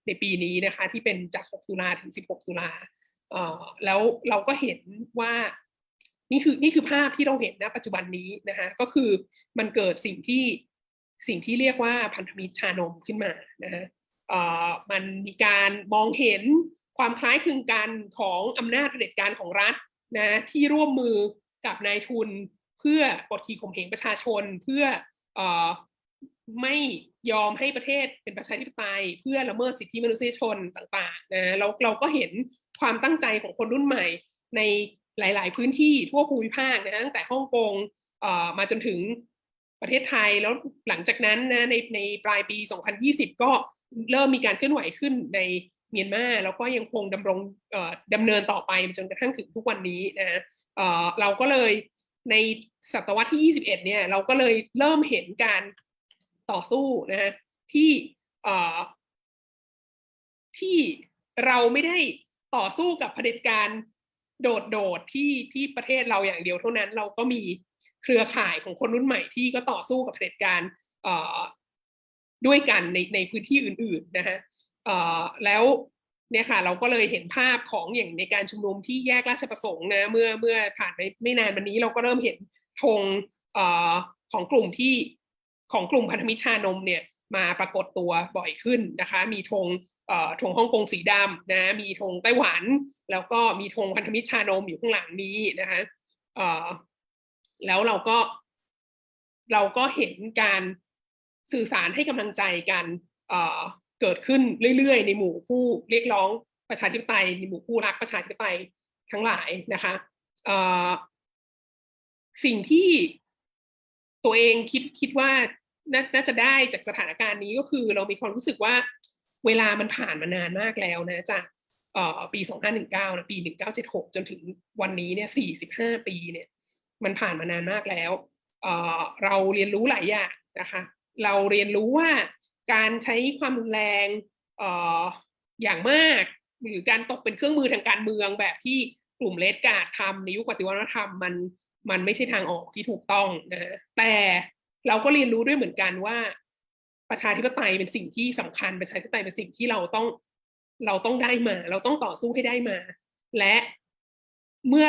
S2: ในปีนี้นะคะที่เป็นจาก 6 ตุลาถึง 16 ตุลาแล้วเราก็เห็นว่านี่คือภาพที่เราเห็นณปัจจุบันนี้นะคะก็คือมันเกิดสิ่งที่เรียกว่าพันธมิตรชานมขึ้นมานะฮะมันมีการมองเห็นความคล้ายคลึงกันของอำนาจเผด็จการของรัฐนะที่ร่วมมือกับนายทุนเพื่อกดขี่ข่มเหงประชาชนเพื่อไม่ยอมให้ประเทศเป็นประชาธิปไตยเพื่อละเมิดสิทธิมนุษยชนต่างๆนะเราก็เห็นความตั้งใจของคนรุ่นใหม่ในหลายๆพื้นที่ทั่วภูมิภาคนะตั้งแต่ฮ่องกงมาจนถึงประเทศไทยแล้วหลังจากนั้นนะในปลายปี 2020 ก็เริ่มมีการเคลื่อนไหวขึ้นในเมียนมาแล้วก็ยังคงดำเนินต่อไปจนกระทั่งถึงทุกวันนี้นะเราก็เลยในศตวรรษที่ 21 เนี่ยเราก็เลยเริ่มเห็นการต่อสู้นะฮะที่เราไม่ได้ต่อสู้กับเผด็จการโดดที่ประเทศเราอย่างเดียวเท่านั้นเราก็มีเครือข่ายของคนรุ่นใหม่ที่ก็ต่อสู้กับเผด็จการด้วยกันในพื้นที่อื่นๆนะฮะแล้วเนี่ยค่ะเราก็เลยเห็นภาพของอย่างในการชุมนุมที่แยกราชประสงค์นะเมื่อผ่านไปไม่นานวันนี้เราก็เริ่มเห็นธงของกลุ่มพันธมิตรชานมเนี่ยมาปรากฏตัวบ่อยขึ้นนะคะมีธงฮ่องกงสีดำนะมีธงไต้หวันแล้วก็มีธงพันธมิตรชานมอยู่ข้างหลังนี้นะคะแล้วเราก็เห็นการสื่อสารให้กำลังใจกันเกิดขึ้นเรื่อยๆในหมู่ผู้เรียกร้องประชาธิปไตยในหมู่ผู้รักประชาธิปไตยทั้งหลายนะคะสิ่งที่ตัวเองคิดว่าน่าจะได้จากสถานการณ์นี้ก็คือเรามีความรู้สึกว่าเวลามันผ่านมานานมากแล้วนะจากปี 2519 นะปี 1976 จนถึงวันนี้เนี่ย 45 ปีเนี่ยมันผ่านมานานมากแล้วเราเรียนรู้หลายอย่างนะคะเราเรียนรู้ว่าการใช้ความรุนแรงอย่างมากหรือการตกเป็นเครื่องมือทางการเมืองแบบที่กลุ่มเลดการ์ดทำในยุคปฏิวัติธรรมมันไม่ใช่ทางออกที่ถูกต้องนะแต่เราก็เรียนรู้ด้วยเหมือนกันว่าประชาธิปไตยเป็นสิ่งที่สำคัญประชาธิปไตยเป็นสิ่งที่เราต้องได้มาเราต้องต่อสู้ให้ได้มาและเมื่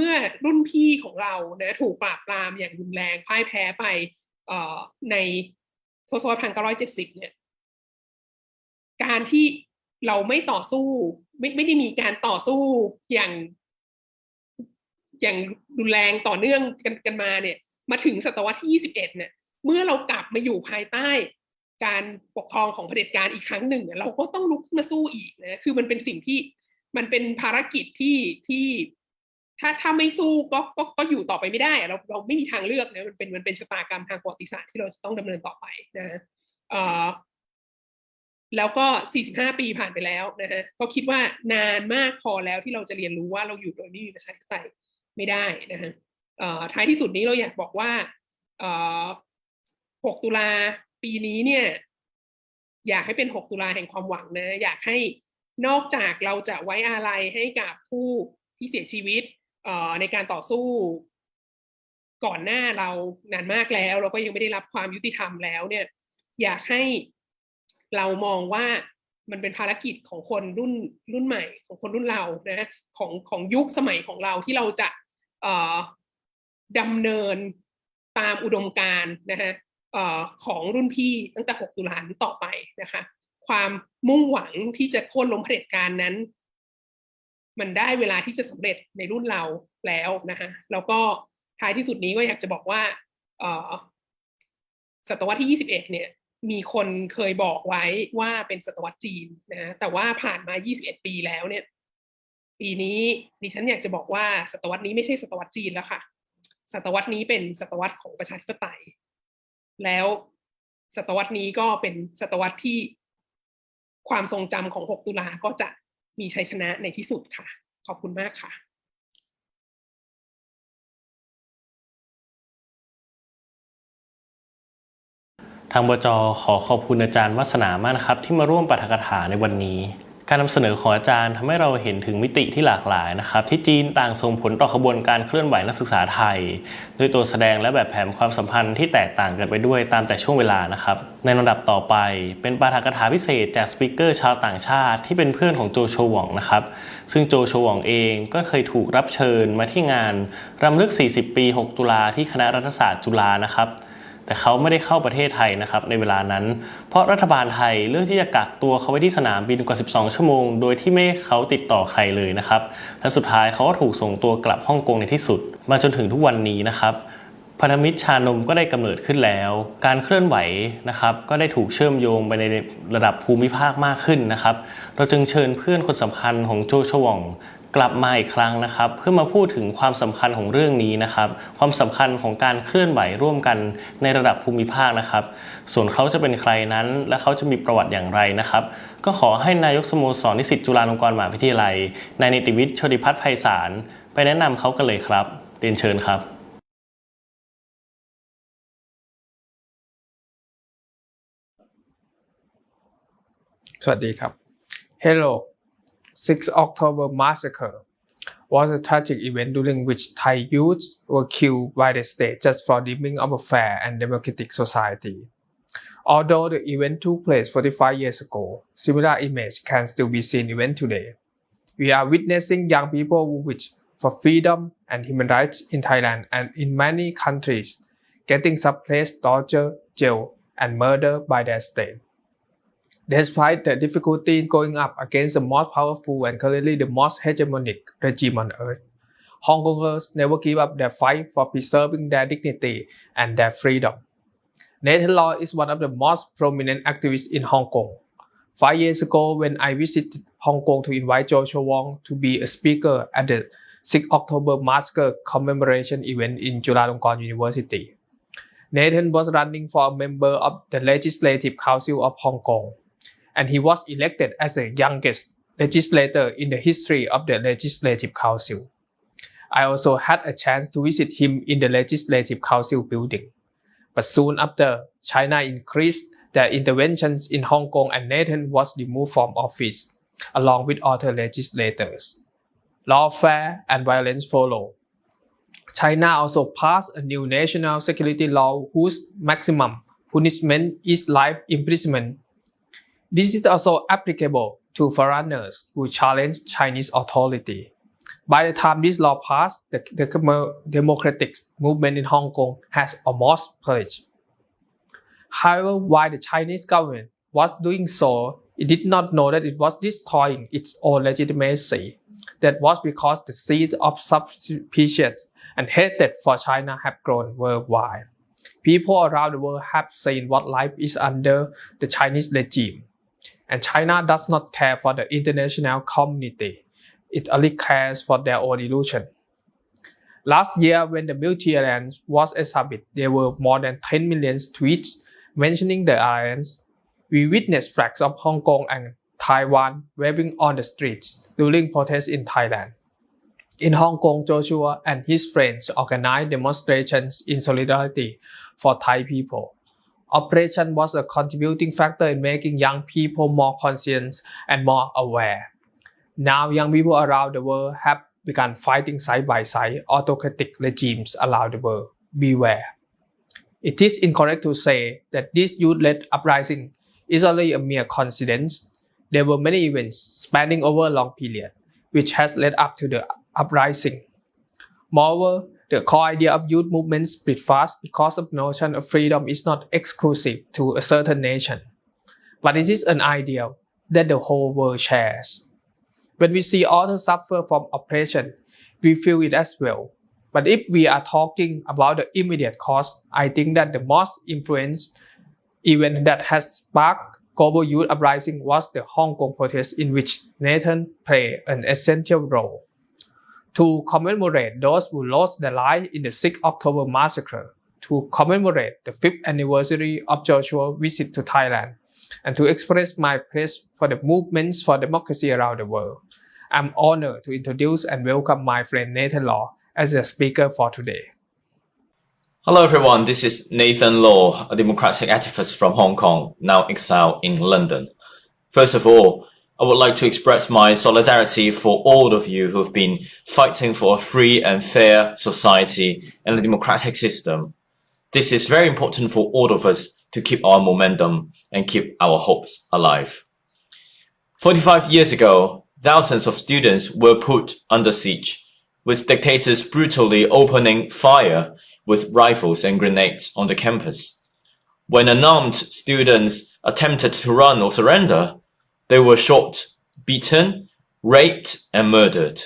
S2: อรุ่นพี่ของเรานะถูกปราบปรามอย่างรุนแรงพ่ายแพ้ไปในทศวรรษ 1970 เนี่ยการที่เราไม่ต่อสู้ไม่ได้มีการต่อสู้อย่างรุนแรงต่อเนื่องกันมาเนี่ยมาถึงศตวรรษที่ 21 เนี่ยเมื่อเรากลับมาอยู่ภายใต้การปกครองของเผด็จการอีกครั้งหนึ่งเราก็ต้องลุกขึ้นมาสู้อีกนะคือมันเป็นสิ่งที่มันเป็นภารกิจที่ถ้าไม่สู้ก็อยู่ต่อไปไม่ได้เราไม่มีทางเลือกนะมันเป็นชะตากรรมทางประวัติศาสตร์ที่เราจะต้องดำเนินต่อไปนะแล้วก็ 45 ปีผ่านไปแล้วนะฮะก็คิดว่านานมากพอแล้วที่เราจะเรียนรู้ว่าเราอยู่โดยไม่มีประชาธิปไตยไม่ได้นะฮะท้ายที่สุดนี้เราอยากบอกว่า6 ตุลาปีนี้เนี่ยอยากให้เป็น 6 ตุลาแห่งความหวังนะอยากให้นอกจากเราจะไว้อาลัยให้กับผู้ที่เสียชีวิตในการต่อสู้ก่อนหน้าเรานานมากแล้วเราก็ยังไม่ได้รับความยุติธรรมแล้วเนี่ยอยากให้เรามองว่ามันเป็นภารกิจของคนรุ่นใหม่ของคนรุ่นเรานะของยุคสมัยของเราที่เราจะดำเนินตามอุดมการณ์นะฮะของรุ่นพี่ตั้งแต่ 6 ตุลานี้ต่อไปนะคะความมุ่งหวังที่จะโค่นล้มเผด็จการนั้นมันได้เวลาที่จะสำเร็จในรุ่นเราแล้วนะคะแล้วก็ท้ายที่สุดนี้ก็อยากจะบอกว่าศตวรรษที่ 21 เนี่ยมีคนเคยบอกไว้ว่าเป็นศตวรรษจีนนะแต่ว่าผ่านมา 21 ปีแล้วเนี่ยปีนี้ดิฉันอยากจะบอกว่าศตวรรษนี้ไม่ใช่ศตวรรษจีนแล้วค่ะ ศตวรรษนี้เป็นศตวรรษของประชาธิปไตยแล้วศตวรรษนี้ก็เป็นศตวรรษที่ความทรงจำของ6ตุลาก็จะมีชัยชนะในที่สุดค่ะขอบคุณมากค่ะ
S1: ทางบจ.ขอขอบคุณอาจารย์วัฒนามากนะครับที่มาร่วมปาฐกถาในวันนี้การนำเสนอของอาจารย์ทำให้เราเห็นถึงมิติที่หลากหลายนะครับที่จีนต่างส่งผลต่อขบวนการเคลื่อนไหวนักศึกษาไทยด้วยตัวแสดงและแบบแผนความสัมพันธ์ที่แตกต่างกันไปด้วยตามแต่ช่วงเวลานะครับในลำดับต่อไปเป็นปาฐกถาพิเศษจากสปีกเกอร์ชาวต่างชาติที่เป็นเพื่อนของโจโฉหว่องนะครับซึ่งโจโฉหว่องเองก็เคยถูกรับเชิญมาที่งานรำลึก40ปี6ตุลาที่คณะรัฐศาสตร์จุฬานะครับแต่เขาไม่ได้เข้าประเทศไทยนะครับในเวลานั้นเพราะรัฐบาลไทยเลือกที่จะกักตัวเขาไว้ที่สนามบินกว่า12ชั่วโมงโดยที่ไม่ให้เขาติดต่อใครเลยนะครับและสุดท้ายเขาก็ถูกส่งตัวกลับฮ่องกงในที่สุดมาจนถึงทุกวันนี้นะครับพันธมิตรชานมก็ได้กำเนิดขึ้นแล้วการเคลื่อนไหวนะครับก็ได้ถูกเชื่อมโยงไปในระดับภูมิภาคมากขึ้นนะครับเราจึงเชิญเพื่อนคนสำคัญของโจโฉหว่องกลับมาอีกครั้งนะครับเพื่อมาพูดถึงความสำคัญของเรื่องนี้นะครับความสำคัญของการเคลื่อนไหวร่วมกันในระดับภูมิภาคนะครับส่วนเขาจะเป็นใครนั้นและเขาจะมีประวัติอย่างไรนะครับก็ขอให้นายกสโมสรนิสิตจุฬาลงกรณ์มหาวิทยาลัยนายนิติวิทย์โชติพัฒน์ไพศาลไปแนะนำเขากันเลยครับเรียนเชิญครับ
S3: สวัสดีครับ Hello 6 October Massacre was a tragic event during which Thai youths were killed by the state just for dreaming of a fair and democratic society. Although the event took place 45 years ago, similar images can still be seen even today. We are witnessing young people who wish for freedom and human rights in Thailand and in many countries getting suppressed, tortured, jailed, and murdered by their state.Despite the difficulty in going up against the most powerful and currently the most hegemonic regime on earth, Hong Kongers never give up their fight for preserving their dignity and their freedom. Nathan Law is one of the most prominent activists in Hong Kong. 5 years ago, when I visited Hong Kong to invite Joshua Wong to be a speaker at the 6 October Massacre commemoration event in Chulalongkorn University, Nathan was running for a member of the Legislative Council of Hong Kong.And he was elected as the youngest legislator in the history of the Legislative Council. I also had a chance to visit him in the Legislative Council building. But soon after, China increased their interventions in Hong Kong and Nathan was removed from office, along with other legislators. Lawfare and violence followed. China also passed a new national security law whose maximum punishment is life imprisonment.This is also applicable to foreigners who challenge Chinese authority. By the time this law passed, the democratic movement in Hong Kong has almost perished. However, while the Chinese government was doing so, it did not know that it was destroying its own legitimacy. That was because the seed of suspicion and hatred for China have grown worldwide. People around the world have seen what life is under the Chinese regime.And China does not care for the international community. It only cares for their own illusion. Last year, when the multi-alliance was established, there were more than 10 million tweets mentioning the alliance. We witnessed flags of Hong Kong and Taiwan waving on the streets during protests in Thailand. In Hong Kong, Joshua and his friends organized demonstrations in solidarity for Thai people.Oppression was a contributing factor in making young people more conscious and more aware. Now young people around the world have begun fighting side by side autocratic regimes around the world. Beware. It is incorrect to say that this youth-led uprising is only a mere coincidence. There were many events spanning over a long period, which has led up to the uprising. Moreover,The core idea of youth movement split fast because the notion of freedom is not exclusive to a certain nation, but it is an ideal that the whole world shares. When we see others suffer from oppression, we feel it as well. But if we are talking about the immediate cause, I think that the most influential event that has sparked global youth uprising was the Hong Kong protest in which Nathan played an essential role. to commemorate those who lost their life in the 6th October massacre, to commemorate the 5th anniversary of Joshua's visit to Thailand, and to express my praise for the movements for democracy around the world. I'm honored to introduce and welcome my friend Nathan Law as a speaker for today.
S4: Hello everyone, this is Nathan Law, a democratic activist from Hong Kong, now exiled in London. First of all, I would like to express my solidarity for all of you who have been fighting for a free and fair society and a democratic system. This is very important for all of us to keep our momentum and keep our hopes alive. 45 years ago, thousands of students were put under siege, with dictators brutally opening fire with rifles and grenades on the campus. When unarmed students attempted to run or surrender, they were shot, beaten, raped, and murdered.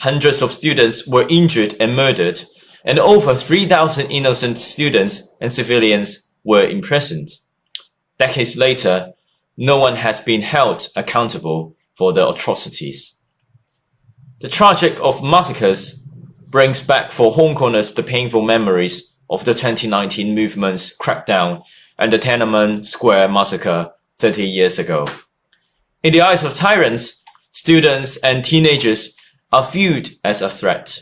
S4: Hundreds of students were injured and murdered, and over 3,000 innocent students and civilians were imprisoned. Decades later, no one has been held accountable for the atrocities. The tragic of massacres brings back for Hong Kongers the painful memories of the 2019 movement's crackdown and the Tiananmen Square massacre 30 years ago. In the eyes of tyrants, students and teenagers are viewed as a threat.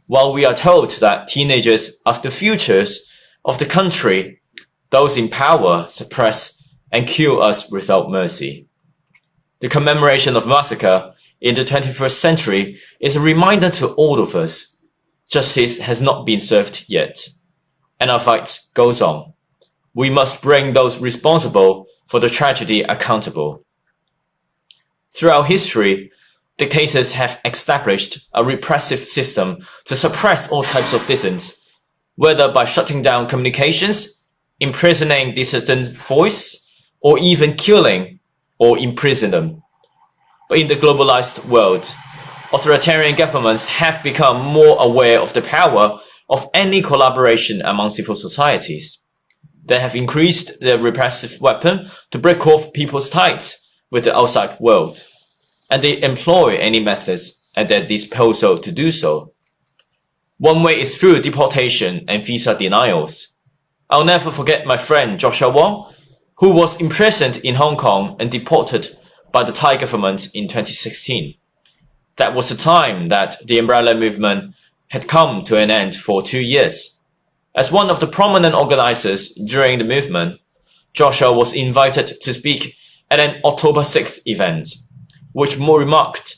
S4: While we are told that teenagers are the futures of the country, those in power suppress and kill us without mercy. The commemoration of massacre in the 21st century is a reminder to all of us. Justice has not been served yet, and our fight goes on. We must bring those responsible for the tragedy accountable. Throughout history, dictators have established a repressive system to suppress all types of dissent, whether by shutting down communications, imprisoning dissident voice, or even killing or imprison them. But in the globalized world, authoritarian governments have become more aware of the power of any collaboration among civil societies. They have increased their repressive weapon to break off people's ties with the outside world, and they employ any methods at their disposal to do so. One way is through deportation and visa denials. I'll never forget my friend Joshua Wong, who was imprisoned in Hong Kong and deported by the Thai government in 2016. That was the time that the Umbrella movement had come to an end for 2 years. As one of the prominent organizers during the movement, Joshua was invited to speak at an October 6th event, which more remarked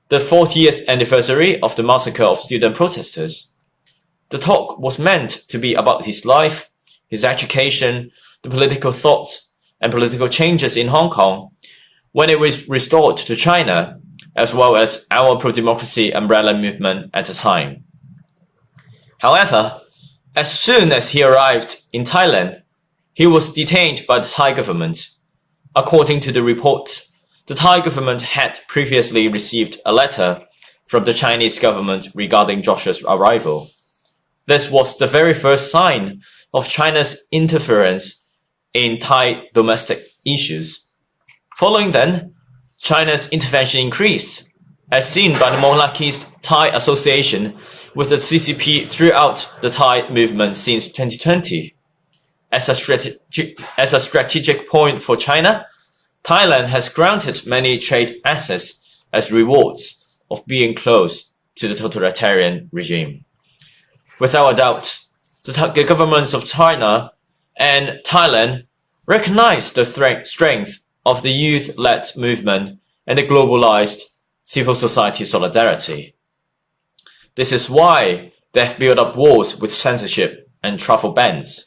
S4: the 40th anniversary of the massacre of student protesters. The talk was meant to be about his life, his education, the political thoughts, and political changes in Hong Kong when it was restored to China, as well as our pro-democracy umbrella movement at the time. However, as soon as he arrived in Thailand, he was detained by the Thai government. According to the report, the Thai government had previously received a letter from the Chinese government regarding Joshua's arrival. This was the very first sign of China's interference in Thai domestic issues. Following then, China's intervention increased, as seen by the monarchist Thai Association with the CCP throughout the Thai movement since 2020. As a strategic point for China, Thailand has granted many trade assets as rewards of being close to the totalitarian regime. Without a doubt, the governments of China and Thailand recognize the strength of the youth-led movement and the globalized civil society solidarity. This is why they have built up walls with censorship and travel bans.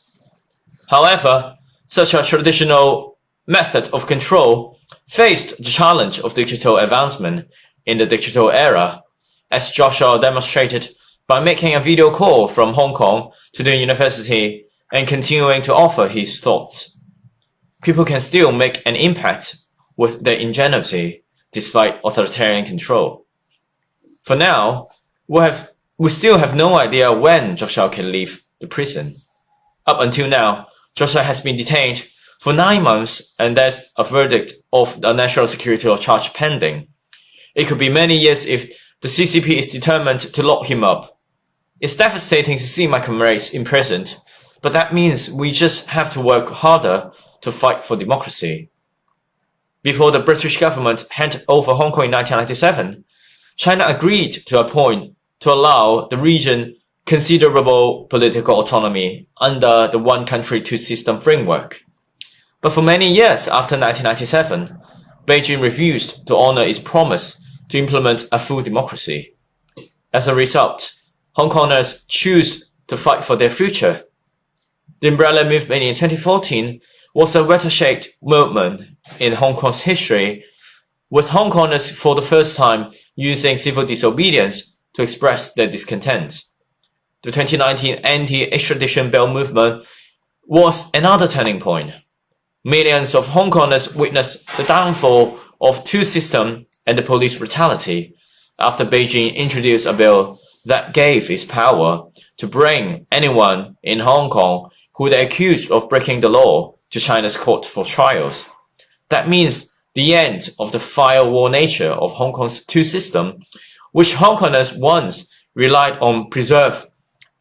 S4: However, such a traditional method of control faced the challenge of digital advancement in the digital era, as Joshua demonstrated by making a video call from Hong Kong to the university and continuing to offer his thoughts. People can still make an impact with their ingenuity despite authoritarian control. For now, we still have no idea when Joshua can leave the prison. Up until now, Joshua has been detained for 9 months, and there's a verdict of the national security law charge pending. It could be many years if The CCP is determined to lock him up. It's devastating to see my comrades imprisoned, but that means we just have to work harder to fight for democracy. Before the British government handed over Hong Kong in 1997, China agreed to a point to allow the region considerable political autonomy under the one country, two system framework. But for many years after 1997, Beijing refused to honor its promise to implement a full democracy. As a result, Hong Kongers choose to fight for their future. The Umbrella Movement in 2014 was a watershed movement in Hong Kong's history, with Hong Kongers for the first time using civil disobedience to express their discontent. The 2019 anti-extradition bill movement was another turning point. Millions of Hong Kongers witnessed the downfall of two systems and the police brutality after Beijing introduced a bill that gave its power to bring anyone in Hong Kong who they accused of breaking the law to China's court for trials. That means the end of the firewall nature of Hong Kong's two system, which Hong Kongers once relied on preserve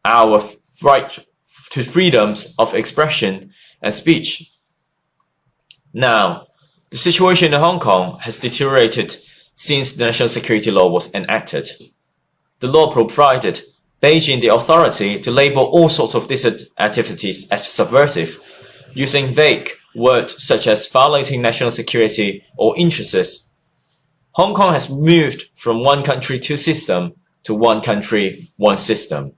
S4: our right to freedoms of expression and speech. Now, the situation in Hong Kong has deteriorated since the national security law was enacted. The law provided Beijing the authority to label all sorts of dissident activities as subversive, using vague words such as violating national security or interests. Hong Kong has moved from one country, two system to one country, one system.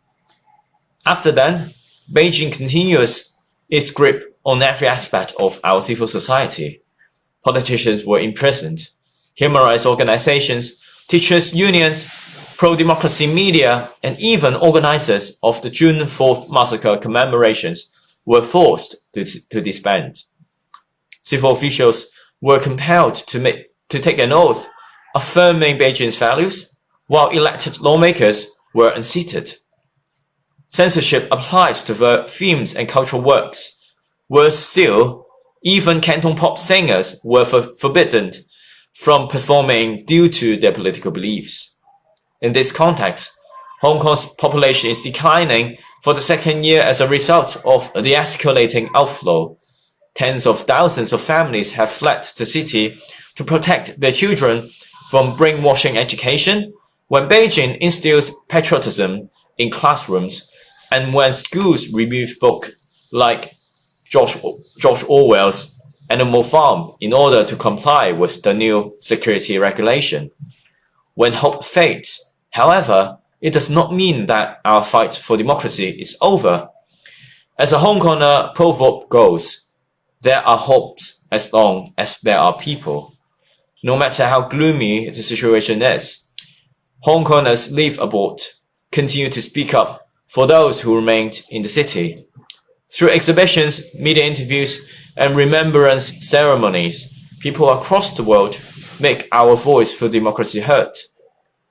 S4: After then, Beijing continues its grip on every aspect of our civil society. Politicians were imprisoned. Human rights organizations, teachers' unions, pro-democracy media, and even organizers of the June 4th massacre commemorations were forced to disband. Civil officials were compelled to take an oath affirming Beijing's values, while elected lawmakers were unseated. Censorship applied to the films and cultural works. Worse still, even Canton pop singers were forbidden from performing due to their political beliefs. In this context, Hong Kong's population is declining for the second year as a result of the escalating outflow. Tens of thousands of families have fled the city to protect their children from brainwashing education, when Beijing instills patriotism in classrooms, and when schools remove books like George Orwell's Animal Farm in order to comply with the new security regulation. When hope fades, however, it does not mean that our fight for democracy is over. As a Hong Konger proverb goes, there are hopes as long as there are people. No matter how gloomy the situation is, Hong Kongers live abroad, continue to speak up for those who remained in the city. Through exhibitions, media interviews, and remembrance ceremonies, people across the world make our voice for democracy heard.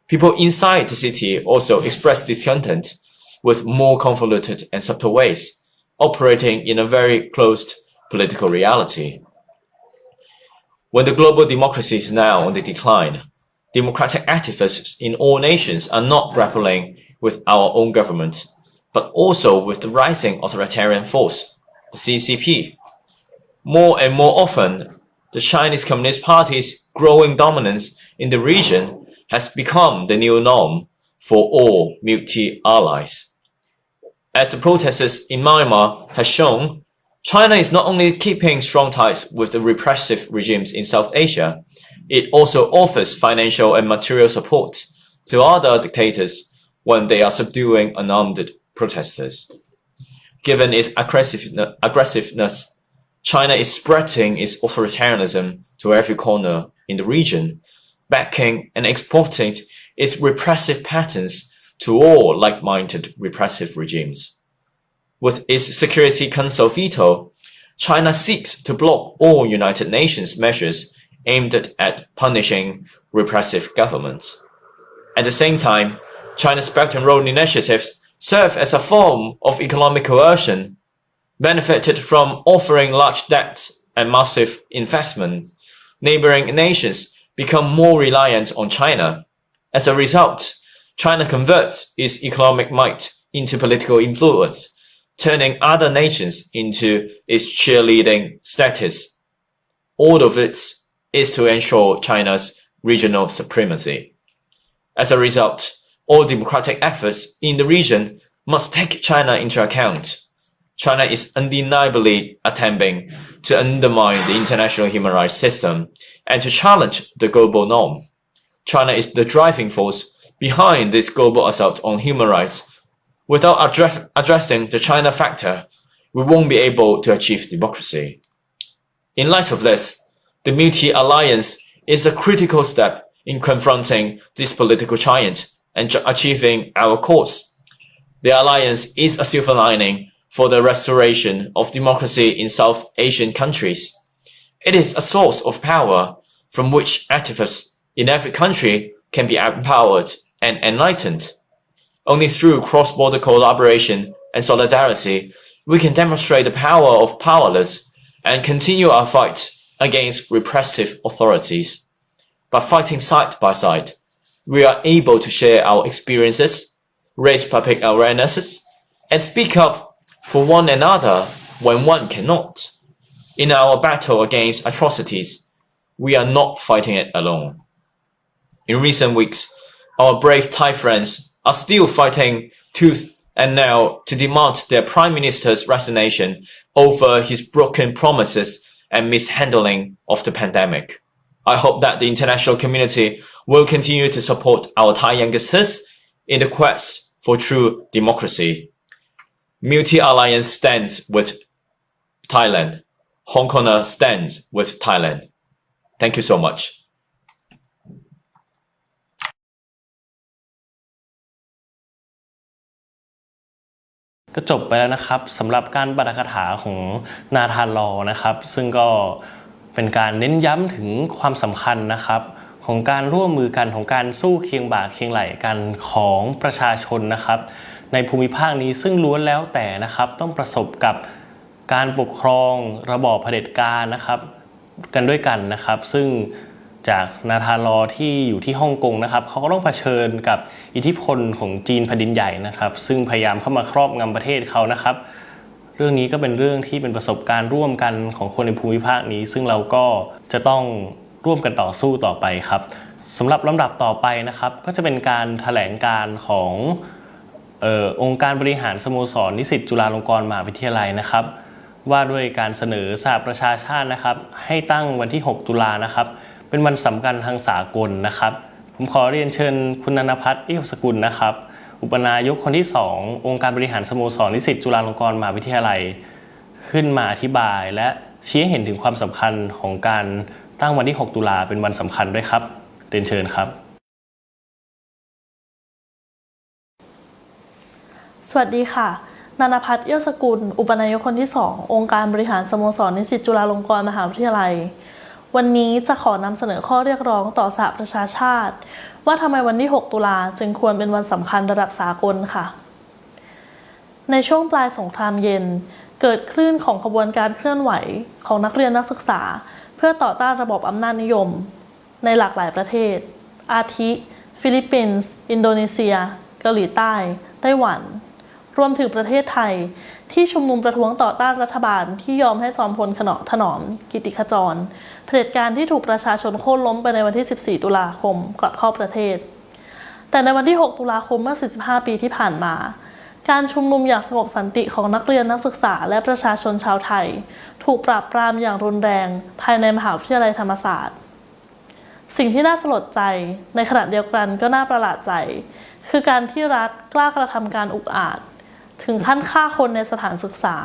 S4: People inside the city also express discontent with more convoluted and subtle ways, operating in a very closed political reality. When the global democracy is now on the decline, democratic activists in all nations are not grappling with our own government, but also with the rising authoritarian force, the CCP. More and more often, the Chinese Communist Party's growing dominance in the region has become the new norm for all multi-allies. As the protests in Myanmar have shown, China is not only keeping strong ties with the repressive regimes in South Asia, it also offers financial and material support to other dictators when they are subduing unarmed protesters. Given its aggressiveness, China is spreading its authoritarianism to every corner in the region, backing and exporting its repressive patterns to all like-minded repressive regimes. With its Security Council veto, China seeks to block all United Nations measures aimed at punishing repressive governments. At the same time, China's Belt and Road initiatives serve as a form of economic coercion, benefited from offering large debts and massive investment. Neighboring nations become more reliant on China. As a result, China converts its economic might into political influence, turning other nations into its cheerleading status. All of it is to ensure China's regional supremacy. As a result, all democratic efforts in the region must take China into account. China is undeniably attempting to undermine the international human rights system and to challenge the global norm. China is the driving force behind this global assault on human rights. Without addressing the China factor, we won't be able to achieve democracy. In light of this, the multi-alliance is a critical step in confronting this political giant and achieving our cause. The alliance is a silver lining for the restoration of democracy in South Asian countries. It is a source of power from which activists in every country can be empowered and enlightened. Only through cross-border collaboration and solidarity, we can demonstrate the power of powerless and continue our fight against repressive authorities. By fighting side by side, we are able to share our experiences, raise public awarenesses, and speak up for one another when one cannot. In our battle against atrocities, we are not fighting it alone. In recent weeks, our brave Thai friends are still fighting tooth and nail to demand their Prime Minister's resignation over his broken promises and mishandling of the pandemic. I hope that the international community will continue to support our Thai youngsters in the quest for true democracy. Multi-alliance stands with Thailand. Hong Konger stands with Thailand. Thank you so much.
S1: ก็จบไปแล้วนะครับสำหรับการปาฐกถาของนาธานลอนะครับซึ่งก็เป็นการเน้นย้ำถึงความสำคัญนะครับของการร่วมมือกันของการสู้เคียงบ่าเคียงไหล่กันของประชาชนนะครับในภูมิภาคนี้ซึ่งล้วนแล้วแต่นะครับต้องประสบกับการปกครองระบอบเผด็จการนะครับกันด้วยกันนะครับซึ่งจากนาธานลอที่อยู่ที่ฮ่องกงนะครับเขาก็ต้องเผชิญกับอิทธิพลของจีนแผ่นดินใหญ่นะครับซึ่งพยายามเข้ามาครอบงำประเทศเขานะครับเรื่องนี้ก็เป็นเรื่องที่เป็นประสบการณ์ร่วมกันของคนในภูมิภาคนี้ซึ่งเราก็จะต้องร่วมกันต่อสู้ต่อไปครับสำหรับลำดับต่อไปนะครับก็จะเป็นการแถลงการขององค์การบริหารสโมสรนิสิตจุฬาลงกรณ์มหาวิทยาลัยนะครับว่าด้วยการเสนอสหประชาชาตินะครับให้ตั้งวันที่6ตุลานะครับเป็นวันสำคัญทางสากลนะครับผมขอเรียนเชิญคุณนันภัทร เอี้ยวสกุลนะครับอุปนายกคนที่2องค์การบริหารสโมสรนิสิตจุฬาลงกรณ์มหาวิทยาลัยขึ้นมาอธิบายและชี้ให้เห็นถึงความสำคัญของการตั้งวันที่6ตุลาเป็นวันสำคัญด้วยครับเรียนเชิญครับ
S5: สวัสดีค่ะนันภัทร เอี้ยวสกุลอุปนายกคนที่2องค์การบริหารสโมสรนิสิตจุฬาลงกรณ์มหาวิทยาลัยวันนี้จะขอนำเสนอข้อเรียกร้องต่อสหประชาชาติว่าทำไมวันที่6ตุลาจึงควรเป็นวันสำคัญระดับสากลค่ะในช่วงปลายสงครามเย็นเกิดคลื่นของขบวนการเคลื่อนไหวของนักเรียนนักศึกษาเพื่อต่อต้านระบบอำนาจนิยมในหลากหลายประเทศอาทิฟิลิปปินส์อินโดนีเซียเกาหลีใต้ไต้หวันรวมถึงประเทศไทยที่ชุมนุมประท้วงต่อต้านรัฐบาลที่ยอมให้จอมพลถนอมกิติขจรเผด็จการที่ถูกประชาชนโค่นล้มไปในวันที่14ตุลาคมกลับเข้าประเทศแต่ในวันที่6ตุลาคมเมื่อ45ปีที่ผ่านมาการชุมนุมอย่างสงบสันติของนักเรียนนักศึกษาและประชาชนชาวไทยถูกปราบปรามอย่างรุนแรงภายในมหาวิทยาลัยธรรมศาสตร์สิ่งที่น่าสลดใจในขณะเดียวกันก็น่าประหลาดใจคือการที่รัฐกล้ากระทำการอุกอาจถึงขั้นฆ่าคนในสถานศึกษา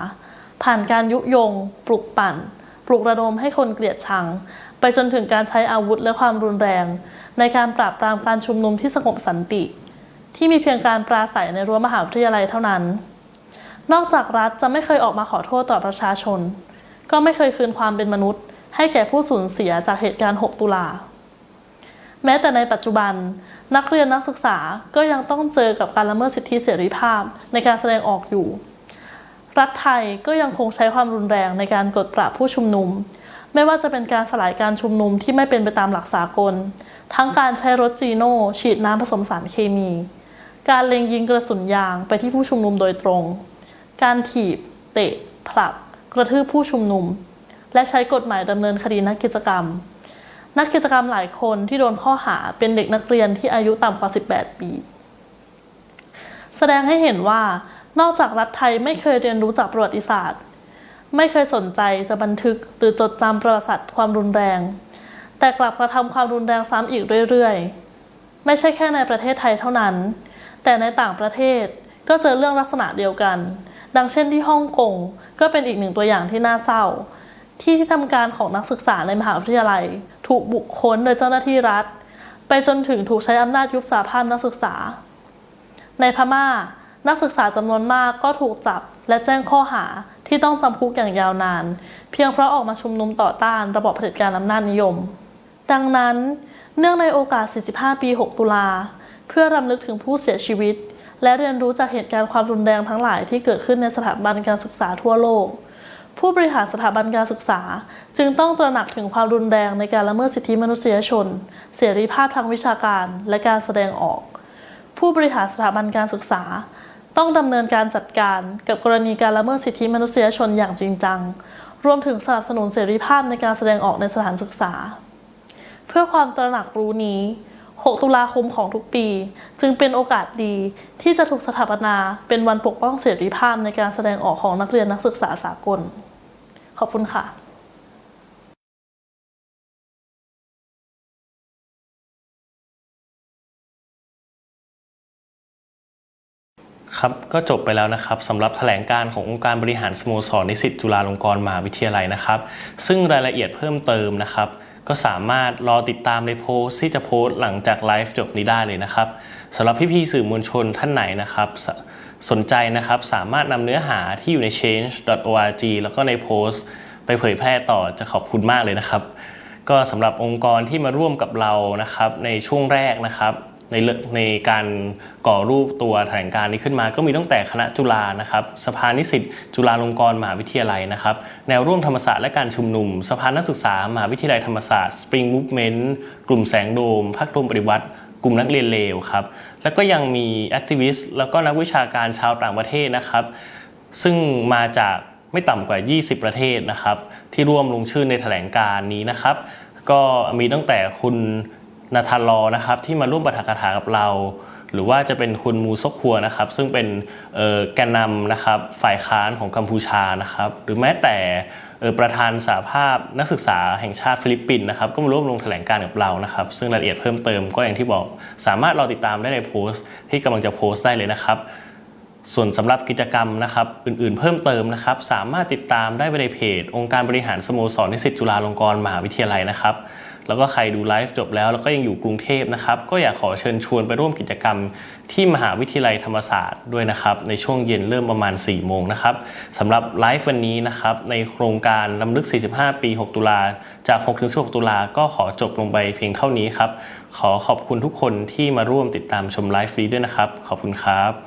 S5: ผ่านการยุยงปลุกปั่นปลุกระดมให้คนเกลียดชังไปจนถึงการใช้อาวุธและความรุนแรงในการปราบปรามการชุมนุมที่สงบสันติที่มีเพียงการปราศัยในรั้วมหาวิทยาลัยเท่านั้นนอกจากรัฐจะไม่เคยออกมาขอโทษต่อประชาชนก็ไม่เคยคืนความเป็นมนุษย์ให้แก่ผู้สูญเสียจากเหตุการณ์6ตุลาแม้แต่ในปัจจุบันนักเรียนนักศึกษาก็ยังต้องเจอกับการละเมิดสิทธิเสรีภาพในการแสดงออกอยู่รัฐไทยก็ยังคงใช้ความรุนแรงในการกดปราบผู้ชุมนุมไม่ว่าจะเป็นการสลายการชุมนุมที่ไม่เป็นไปตามหลักสากล ทั้งการใช้รถจีโน่ฉีดน้ำผสมสารเคมี การเล็งยิงกระสุนยางไปที่ผู้ชุมนุมโดยตรง การถีบ เตะ ผลัก กระทืบผู้ชุมนุม และใช้กฎหมายดำเนินคดีนักกิจกรรมหลายคนที่โดนข้อหาเป็นเด็กนักเรียนที่อายุต่ำกว่า 18 ปี แสดงให้เห็นว่านอกจากรัฐไทยไม่เคยเรียนรู้จากประวัติศาสตร์ ไม่เคยสนใจจะบันทึกหรือจดจำประวัติศาสตร์ความรุนแรง แต่กลับกระทำความรุนแรงซ้ำอีกเรื่อยๆไม่ใช่แค่ในประเทศไทยเท่านั้นแต่ในต่างประเทศก็เจอเรื่องลักษณะเดียวกันดังเช่นที่ฮ่องกงก็เป็นอีกหนึ่งตัวอย่างที่น่าเศร้าที่ทำการของนักศึกษาในมหาวิทยาลัยถูกบุคคลโดยเจ้าหน้าที่รัฐไปจนถึงถูกใช้อำนาจยุบสหภาพนักศึกษาในพม่านักศึกษาจำนวนมากก็ถูกจับและแจ้งข้อหาที่ต้องจำคุกอย่างยาวนานเพียงเพราะออกมาชุมนุมต่อต้านระบอบเผด็จการอำนาจนิยมดังนั้นเนื่องในโอกาส 45 ปี 6 ตุลาเพื่อรำลึกถึงผู้เสียชีวิตและเรียนรู้จากเหตุการณ์ความรุนแรงทั้งหลายที่เกิดขึ้นในสถาบันการศึกษาทั่วโลกผู้บริหารสถาบันการศึกษาจึงต้องตระหนักถึงความรุนแรงในการละเมิดสิทธิมนุษยชนเสรีภาพทางวิชาการและการแสดงออกผู้บริหารสถาบันการศึกษาต้องดำเนินการจัดการกับกรณีการละเมิดสิทธิมนุษยชนอย่างจริงจังรวมถึงสนับสนุนเสรีภาพในการแสดงออกในสถานศึกษาเพื่อความตระหนักรู้นี้6 ตุลาคมของทุกปีจึงเป็นโอกาสดีที่จะถูกสถาปนาเป็นวันปกป้องเสรีภาพในการแสดงออกของนักเรียนนักศึกษาสากลขอบคุณค่ะ
S1: ครับก็จบไปแล้วนะครับสำหรับแถลงการขององค์การบริหารสโมสรนิสิตจุฬาลงกรณ์มหาวิทยาลัยนะครับซึ่งรายละเอียดเพิ่มเติมนะครับก็สามารถรอติดตามในโพสต์ที่จะโพสต์หลังจากไลฟ์จบนี้ได้เลยนะครับสำหรับพี่ๆสื่อมวลชนท่านไหนนะครับสนใจนะครับสามารถนำเนื้อหาที่อยู่ใน change.org แล้วก็ในโพสต์ไปเผยแพร่ต่อจะขอบคุณมากเลยนะครับก็สำหรับองค์กรที่มาร่วมกับเรานะครับในช่วงแรกนะครับในการก่อรูปตัวแถลงการนี้ขึ้นมาก็มีตั้งแต่คณะจุฬานะครับสภานิสิตจุฬาลงกรณ์มหาวิทยาลัยนะครับแนวร่วมธรรมศาสตร์และการชุมนุมสภานักศึกษามหาวิทยาลัยธรรมศาสตร์ Spring Movement กลุ่มแสงโดมภาคร่วมปฏิวัติกลุ่มนักเรียนเลวครับแล้วก็ยังมีแอคทิวิสต์แล้วก็นักวิชาการชาวต่างประเทศนะครับซึ่งมาจากไม่ต่ำกว่า20ประเทศนะครับที่ร่วมลงชื่อในแถลงการนี้นะครับก็มีตั้งแต่คุณนาธานลอนะครับที่มาร่วมปาฐกถากับเราหรือว่าจะเป็นคุณมูซกฮัวนะครับซึ่งเป็นแกนนำนะครับฝ่ายค้านของกัมพูชานะครับหรือแม้แต่ประธานสหภาพนักศึกษาแห่งชาติฟิลิปปินส์นะครับก็มาร่วมลงแถลงการกับเรานะครับซึ่งรายละเอียดเพิ่มเติมก็อย่างที่บอกสามารถรอติดตามได้ในโพสต์ที่กำลังจะโพสต์ได้เลยนะครับส่วนสำหรับกิจกรรมนะครับอื่นๆเพิ่มเติมนะครับสามารถติดตามได้ในเพจองค์การบริหารสโมสรนิสิตจุฬาลงกรณ์มหาวิทยาลัยนะครับแล้วก็ใครดูไลฟ์จบแล้วก็ยังอยู่กรุงเทพนะครับก็อยากขอเชิญชวนไปร่วมกิจกรรมที่มหาวิทยาลัยธรรมศาสตร์ด้วยนะครับในช่วงเย็นเริ่มประมาณ 4 โมงนะครับสำหรับไลฟ์วันนี้นะครับในโครงการรำลึก 45 ปี 6 ตุลาจาก6 ถึง 16 ตุลาก็ขอจบลงไปเพียงเท่านี้ครับขอขอบคุณทุกคนที่มาร่วมติดตามชมไลฟ์ฟรีด้วยนะครับขอบคุณครับ